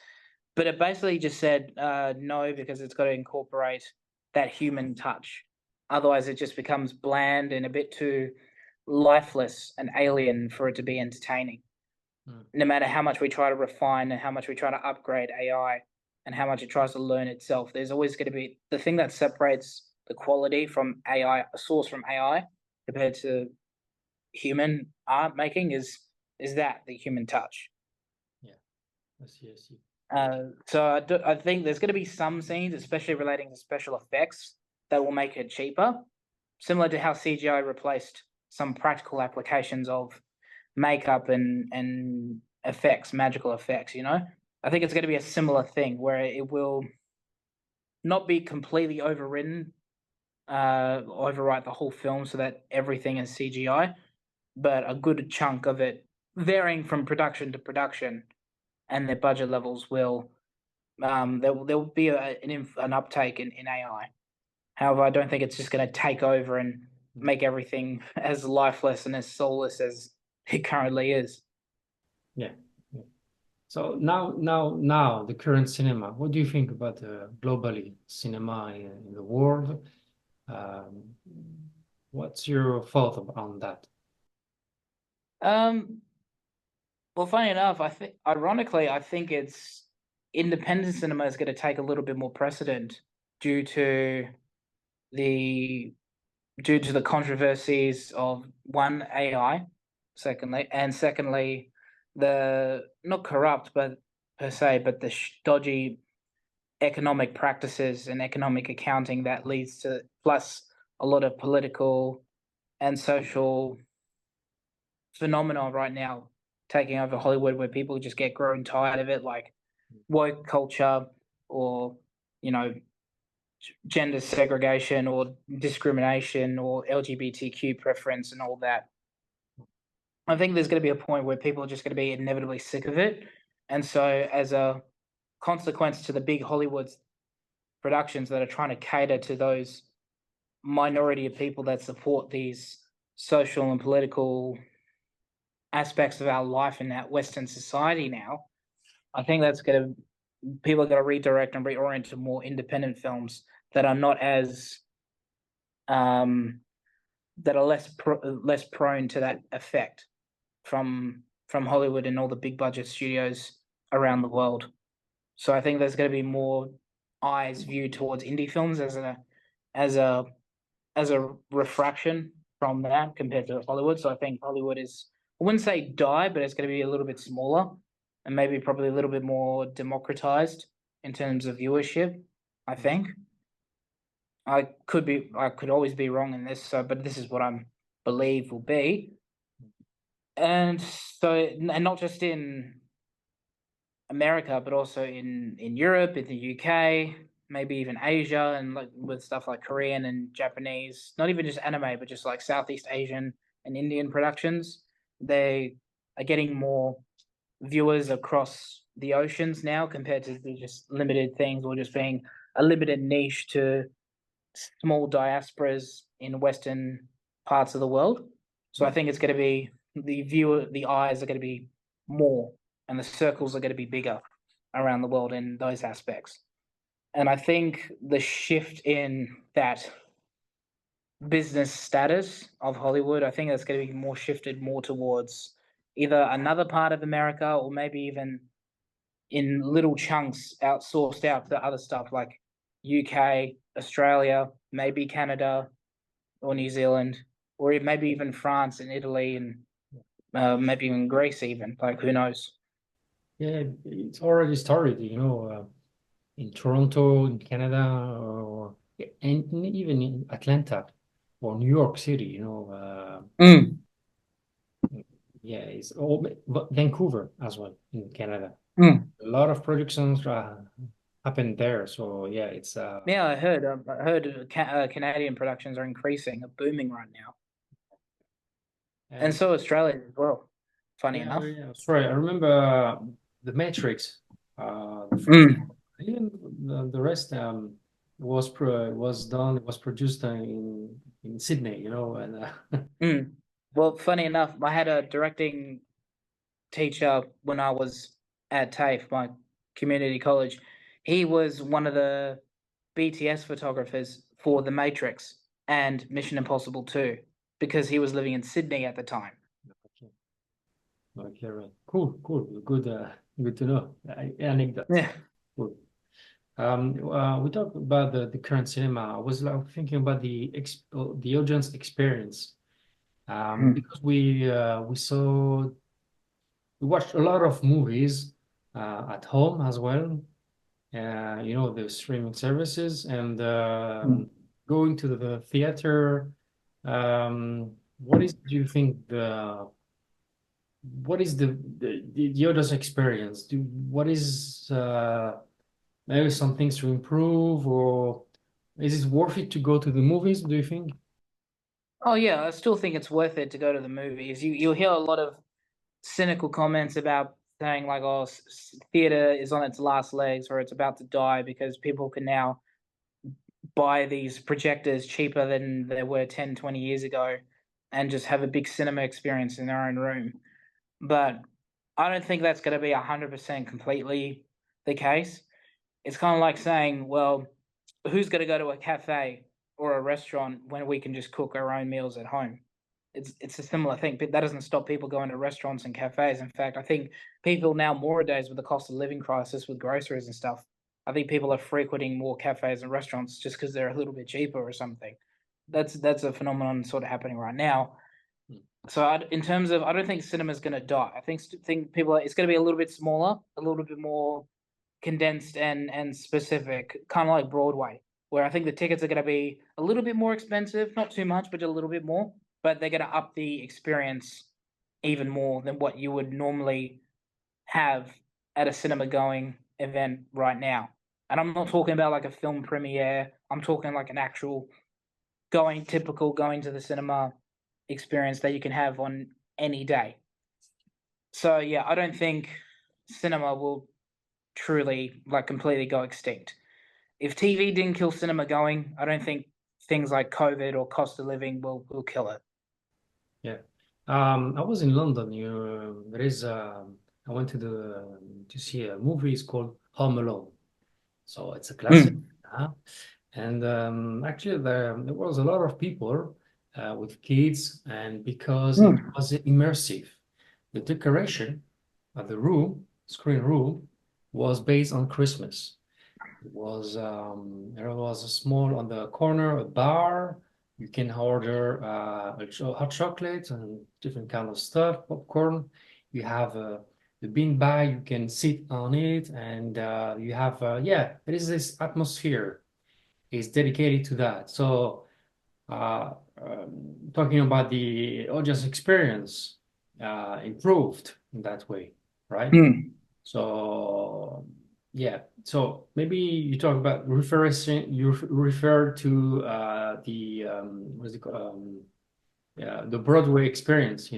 but it basically just said no, because it's got to incorporate that human touch. Otherwise, it just becomes bland and a bit too lifeless and alien for it to be entertaining. Hmm. No matter how much we try to refine and how much we try to upgrade AI and how much it tries to learn itself, there's always going to be the thing that separates the quality from AI, a source from AI, compared to human art making is that the human touch. Yeah, I see, I see. I think there's going to be some scenes, especially relating to special effects, that will make it cheaper, similar to how CGI replaced some practical applications of makeup and effects, magical effects. I think it's going to be a similar thing where it will not be completely overwritten, overwrite the whole film so that everything is CGI, but a good chunk of it, varying from production to production, and their budget levels will there will be an uptake in AI. However, I don't think it's just going to take over and Mm. make everything as lifeless and as soulless as it currently is. Yeah. Yeah. So now, the current cinema. What do you think about globally cinema in the world? Um, what's your thought on that? Um, well, funny enough, ironically, I think it's independent cinema is going to take a little bit more precedent due to the due to the controversies of one AI, secondly the not corrupt but per se, but the dodgy economic practices and economic accounting that leads to, plus a lot of political and social phenomena right now taking over Hollywood, where people just get grown tired of it, like woke culture or you know gender segregation or discrimination or LGBTQ preference and all that. I think there's going to be a point where people are just going to be inevitably sick of it, and so as a consequence to the big Hollywood productions that are trying to cater to those minority of people that support these social and political aspects of our life in that Western society now, I think that's going to people are going to redirect and reorient to more independent films that are not as um, that are less prone to that effect from Hollywood and all the big budget studios around the world. So I think there's going to be more eyes viewed towards indie films as a as a refraction from that compared to Hollywood. So I think Hollywood is, I wouldn't say die, but it's going to be a little bit smaller and maybe probably a little bit more democratized in terms of viewership. I think I could always be wrong in this, so but this is what I believe will be. And so, and not just in America, but also in Europe, in the UK, maybe even Asia, and like with stuff like Korean and Japanese, not even just anime, but just like Southeast Asian and Indian productions. They are getting more viewers across the oceans now compared to the just limited things or just being a limited niche to small diasporas in Western parts of the world. So I Yeah. think it's going to be the eyes are going to be more, and the circles are going to be bigger around the world in those aspects. And I think the shift in that business status of Hollywood, I think that's going to be more shifted more towards either another part of America or maybe even in little chunks outsourced out to other stuff like UK, Australia, maybe Canada or New Zealand, or maybe even France and Italy and maybe even Greece even. Like who knows? Yeah, it's already started, in Toronto, in Canada, or and even in Atlanta or New York City, Mm, yeah, it's all, but Vancouver as well in Canada. mm. A lot of productions happen there. So yeah, it's Yeah, I heard Canadian productions are increasing, are booming right now, and and so Australia as well. Funny yeah, enough. yeah, sorry, I remember the Matrix, the first, Mm, even the rest was produced in Sydney, and mm. Well, funny enough, I had a directing teacher when I was at TAFE, my community college. He was one of the BTS photographers for The Matrix and Mission Impossible 2 because he was living in Sydney at the time. okay, right. Cool, cool, good to know. Anecdotes. Yeah. Cool. We talked about the current cinema. I was like thinking about the audience experience. Mm, Because we watched a lot of movies at home as well. The streaming services and mm. going to the theater. What is do you think what is the audience experience? What is maybe some things to improve, or is it worth it to go to the movies, do you think? Oh yeah, I still think it's worth it to go to the movies. You'll hear a lot of cynical comments about saying like, "Oh, theater is on its last legs or it's about to die because people can now buy these projectors cheaper than they were 10, 20 years ago and just have a big cinema experience in their own room. But I don't think that's going to be 100% completely the case. It's kind of like saying, well, who's going to go to a cafe or a restaurant when we can just cook our own meals at home? It's a similar thing, but that doesn't stop people going to restaurants and cafes. In fact, I think people now nowadays with the cost of living crisis with groceries and stuff, I think people are frequenting more cafes and restaurants just because they're a little bit cheaper or something. That's a phenomenon sort of happening right now. So in terms of, I don't think cinema's going to die. I think people it's going to be a little bit smaller, a little bit more condensed and specific, kind of like Broadway, where I think the tickets are going to be a little bit more expensive, not too much, but a little bit more. But they're going to up the experience even more than what you would normally have at a cinema going event right now. And I'm not talking about like a film premiere. I'm talking like an actual going to the cinema experience that you can have on any day. So yeah, I don't think cinema will truly like completely go extinct. If TV didn't kill cinema going, I don't think things like COVID or cost of living will kill it. Yeah. I was in London. There is I went to see a movie. It's called Home Alone. So it's a classic. Mm. And actually, there was a lot of people with kids, and because it Mm. was immersive, the decoration of the room, screen room, was based on Christmas. There was a small on the corner, a bar. You can order hot chocolate and different kind of stuff, popcorn. You have the bean bag. You can sit on it, and you have yeah, there is this atmosphere. Is dedicated to that. So talking about the audience experience improved in that way, right? Mm. So yeah, so maybe you talk about referencing, you refer to the what's it called? Yeah, the Broadway experience.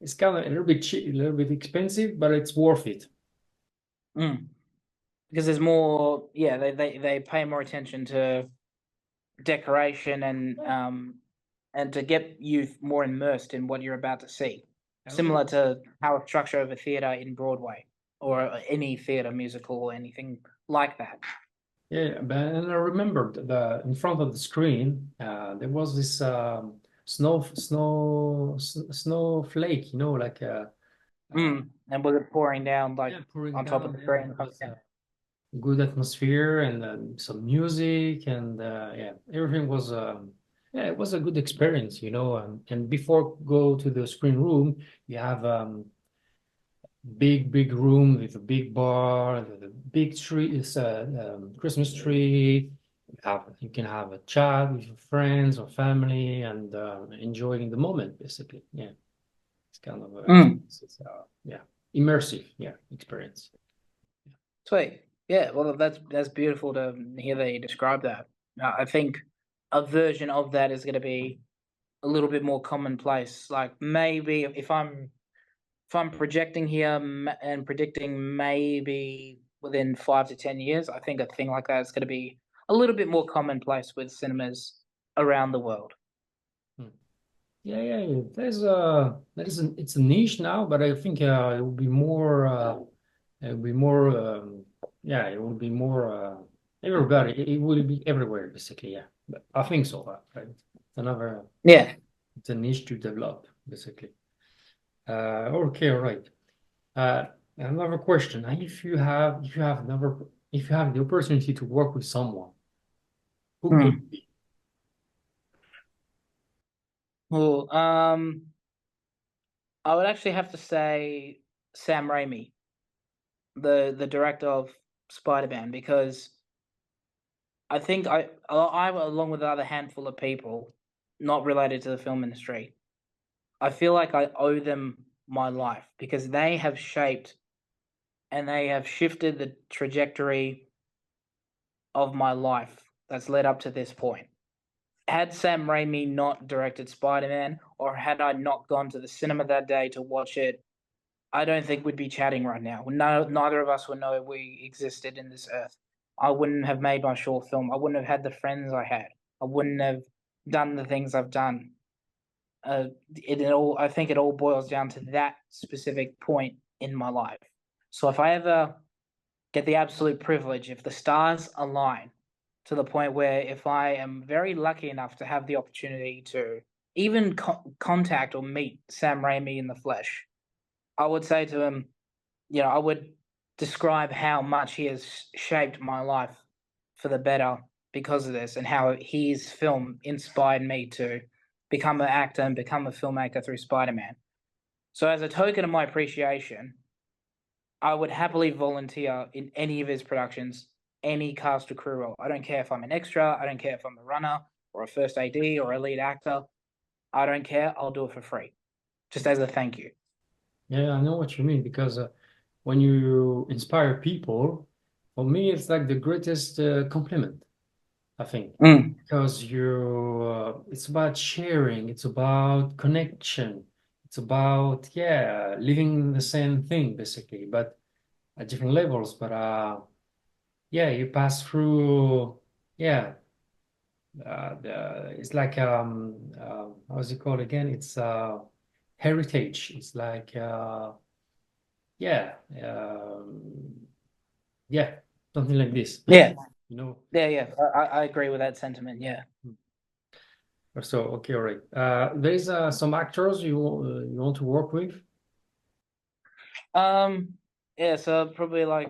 It's kind of a little bit cheap, a little bit expensive, but it's worth it. Mm. Because there's more, yeah, they pay more attention to decoration and to get you more immersed in what you're about to see, similar to how a structure of a theater in Broadway or any theater musical or anything like that. Yeah, but and I remember the in front of the screen, there was this snowflake, like And with it pouring down like yeah, pouring on top of down. the Yeah, screen. it was a good atmosphere and some music and yeah, everything was yeah, it was a good experience, and before go to the screen room, you have big room with a big bar, with a big tree, it's a Christmas tree. You can have a chat with your friends or family and enjoying the moment, basically. Yeah, it's kind of Mm. yeah, immersive, yeah, experience. Sweet. Yeah, well, that's beautiful to hear that you describe that. I think a version of that is going to be a little bit more commonplace. Like maybe if I'm projecting here and predicting maybe within 5 to 10 years, I think a thing like that is going to be a little bit more commonplace with cinemas around the world. Hmm. Yeah. It's a niche now, but I think it will be more. It will be more. Yeah, it will be more. Everybody. It will be everywhere, basically. Yeah, but I think so. Right? It's another. Yeah. It's a niche to develop, basically. Okay, all right. Uh, Another question. If you have the opportunity to work with someone, who could Hmm. it be? Well, I would actually have to say Sam Raimi, the director of Spider-Man, because I think I along with another handful of people not related to the film industry, I feel like I owe them my life because they have shaped and they have shifted the trajectory of my life that's led up to this point. Had Sam Raimi not directed Spider-Man, or had I not gone to the cinema that day to watch it, I don't think we'd be chatting right now. No, neither of us would know we existed in this earth. I wouldn't have made my short film. I wouldn't have had the friends I had. I wouldn't have done the things I've done. I think it all boils down to that specific point in my life. So if I ever get the absolute privilege, if the stars align to the point where if I am very lucky enough to have the opportunity to even contact or meet Sam Raimi in the flesh, I would say to him, I would describe how much he has shaped my life for the better because of this, and how his film inspired me to become an actor and become a filmmaker through Spider-Man. So as a token of my appreciation, I would happily volunteer in any of his productions, any cast or crew role. I don't care if I'm an extra, I don't care if I'm a runner or a first AD or a lead actor. I don't care. I'll do it for free, just as a thank you. Yeah, I know what you mean because when you inspire people, for me, it's like the greatest compliment, I think, Mm. because it's about sharing, it's about connection, it's about, yeah, living the same thing basically, but at different levels. But yeah, you pass through, yeah, it's like, how's it called again? It's heritage. It's like, yeah, yeah, something like this, Yeah, you know. yeah. I agree with that sentiment. Yeah. So, okay, all right. There is some actors you want to work with? Um. Yeah. So probably like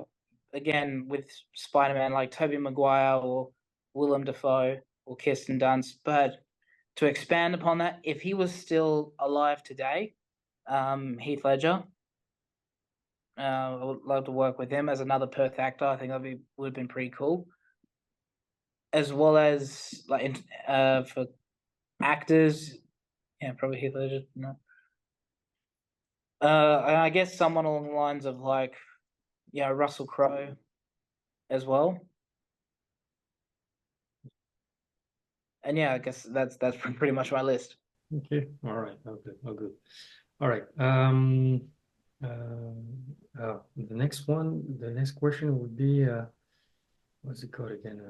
again with Spider-Man, like Tobey Maguire or Willem Dafoe or Kirsten Dunst. But to expand upon that, if he was still alive today, Heath Ledger. I would love to work with him as another Perth actor. I think would have been pretty cool. As well as for actors, yeah, probably Heath Ledger. No. And I guess someone along the lines of like, Russell Crowe as well. And yeah, I guess that's pretty much my list. Okay, all right, okay, oh, good. All right. The next one, the next question would be, what's it called again?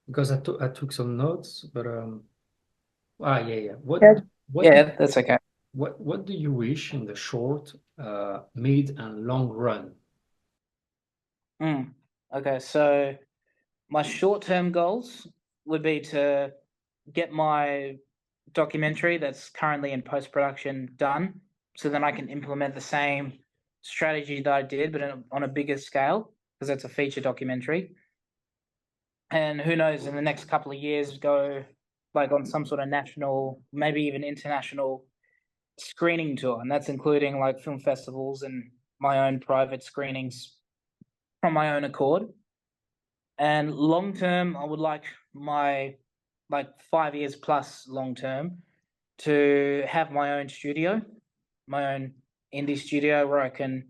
Because I took some notes, but yeah, yeah. Yeah, What do yeah, that's okay. what do you wish in the short, mid, and long run? Okay, so my short-term goals would be to get my documentary that's currently in post-production done, so then I can implement the same strategy that I did, but on a bigger scale, because that's a feature documentary. And who knows, in the next couple of years, go like on some sort of national, maybe even international screening tour, and that's including like film festivals and my own private screenings from my own accord. And long term, I would like my 5 years plus long term to have my own studio, my own indie studio where I can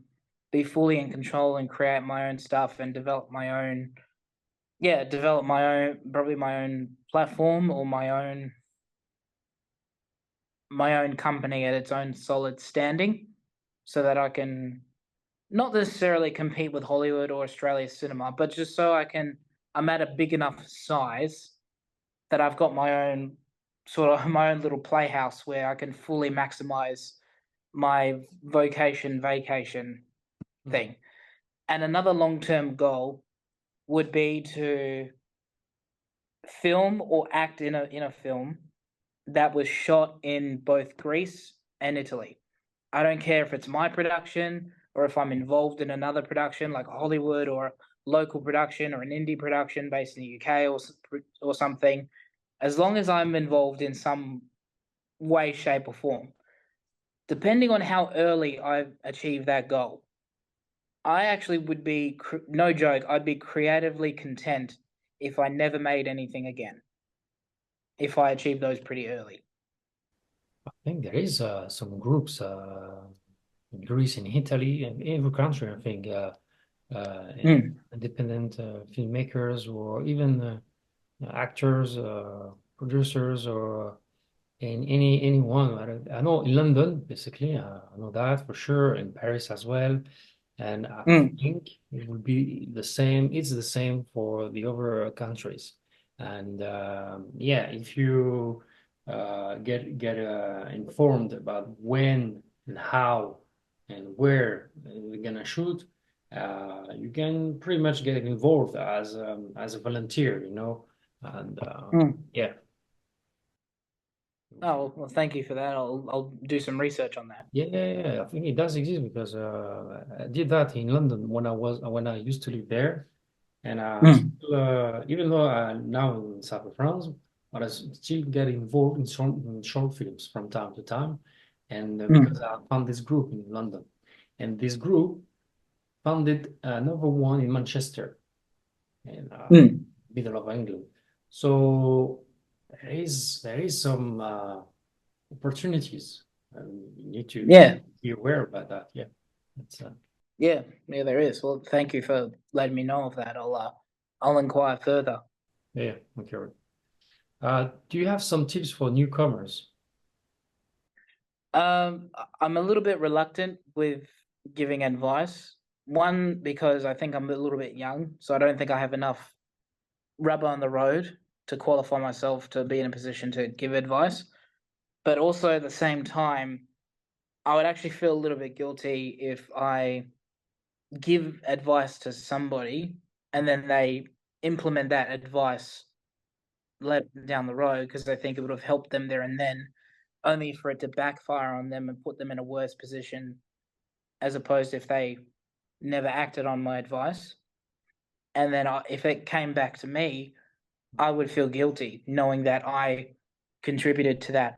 be fully in control and create my own stuff and develop my own, probably my own platform or my own company at its own solid standing, so that I can not necessarily compete with Hollywood or Australia cinema, but just so I'm at a big enough size that I've got my own sort of my own little playhouse where I can fully maximize my vacation thing. And another long-term goal would be to film or act in a film that was shot in both Greece and Italy. I don't care if it's my production or if I'm involved in another production like Hollywood or local production or an indie production based in the UK or something. As long as I'm involved in some way, shape, or form, depending on how early I achieve that goal, I actually would be no joke. I'd be creatively content if I never made anything again. If I achieve those pretty early. I think there is some groups in Greece, in Italy, and every country, I think, Mm. independent filmmakers or even actors, producers, or in anyone. I know in London, basically, I know that for sure. In Paris as well. And I Mm. think it would be the same. It's the same for the other countries. And yeah, if you get informed about when and how and where we're gonna shoot, you can pretty much get involved as a volunteer, you know. And Mm. yeah. Oh, well, thank you for that. I'll do some research on that. Yeah, I think it does exist because I did that in London when I used to live there. And Mm. even though I'm now in South of France, but I still get involved in short films from time to time. And because Mm. I found this group in London, and this group founded another one in Manchester, in Mm. middle of England. So there is some opportunities, and you need to Yeah, be aware about that. Yeah, that's yeah, yeah. There is. Well, thank you for letting me know of that. I'll inquire further. yeah, okay. Do you have some tips for newcomers? I'm a little bit reluctant with giving advice. One, because I think I'm a little bit young, so I don't think I have enough rubber on the road to qualify myself to be in a position to give advice. But also at the same time, I would actually feel a little bit guilty if I give advice to somebody and then they implement that advice let down the road because they think it would have helped them there and then, only for it to backfire on them and put them in a worse position as opposed to if they never acted on my advice. And then if it came back to me, I would feel guilty knowing that I contributed to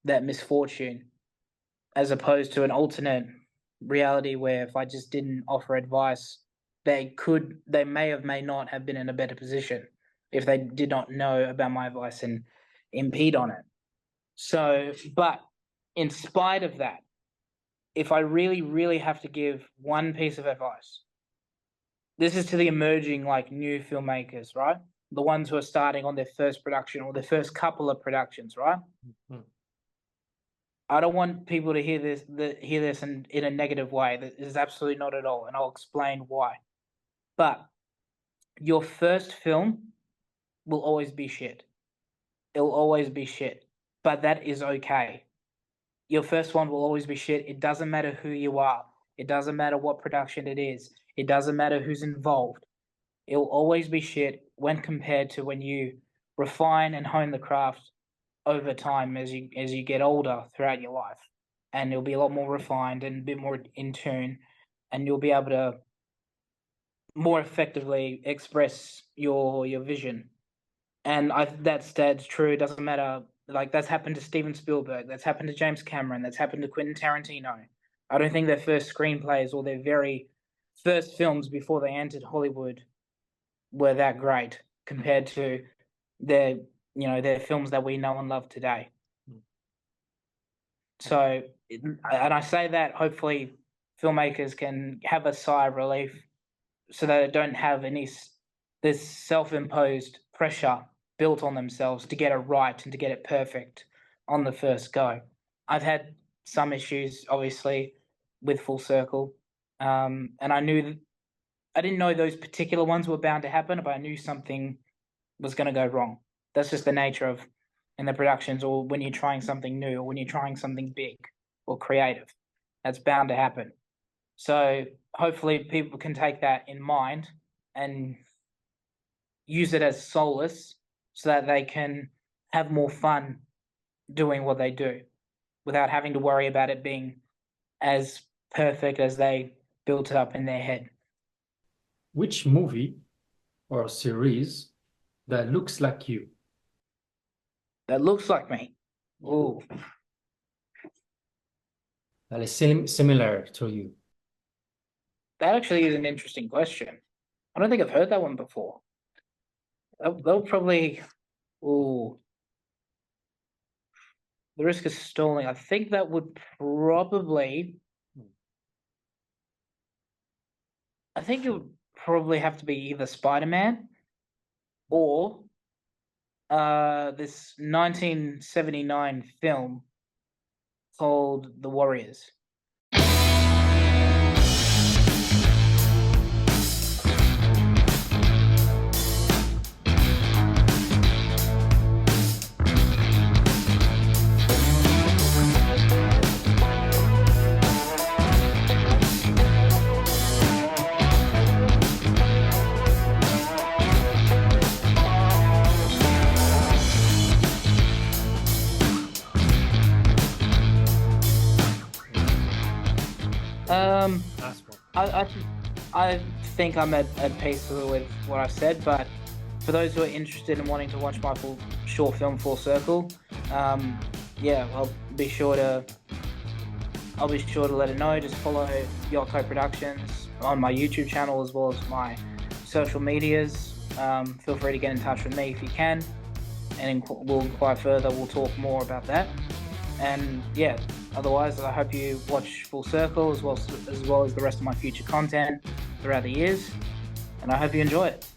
that misfortune, as opposed to an alternate reality where if I just didn't offer advice, they may not have been in a better position if they did not know about my advice and impede on it. So, but in spite of that, if I really, really have to give one piece of advice, this is to the emerging, like, new filmmakers, right? The ones who are starting on their first production or their first couple of productions, right? Mhm. I don't want people to hear this in a negative way. That is absolutely not at all, and I'll explain why. But your first film will always be shit. It'll always be shit, but that is okay. Your first one will always be shit. It doesn't matter who you are. It doesn't matter what production it is. It doesn't matter who's involved. It will always be shit when compared to when you refine and hone the craft over time as you get older throughout your life. And it'll be a lot more refined and a bit more in tune, and you'll be able to more effectively express your vision. And that's true. It doesn't matter. Like, that's happened to Steven Spielberg. That's happened to James Cameron. That's happened to Quentin Tarantino. I don't think their first screenplays or their very first films before they entered Hollywood were that great compared to their their films that we know and love today. So, and I say that hopefully filmmakers can have a sigh of relief so that they don't have this self-imposed pressure built on themselves to get it right and to get it perfect on the first go. I've had some issues, obviously, with Full Circle, and I didn't know those particular ones were bound to happen, but I knew something was going to go wrong. That's just the nature of in the productions, or when you're trying something new, or when you're trying something big or creative. That's bound to happen. So hopefully people can take that in mind and use it as solace so that they can have more fun doing what they do without having to worry about it being as perfect as they built it up in their head. Which movie or series that looks like you? That looks like me. Ooh, That is similar to you. that actually is an interesting question. I don't think I've heard that one before. They'll probably, ooh, the risk of stalling. I think that would probably, I think it would probably have to be either Spider-Man or this 1979 film called The Warriors. Last one. I think I'm at peace with what I've said, but for those who are interested in wanting to watch my full short film Full Circle, yeah, I'll be sure to let it know. Just follow Yoko Productions on my YouTube channel as well as my social medias. Feel free to get in touch with me if you can, and we'll inquire further. We'll talk more about that. And yeah, otherwise, I hope you watch Full Circle as well as the rest of my future content throughout the years. And I hope you enjoy it.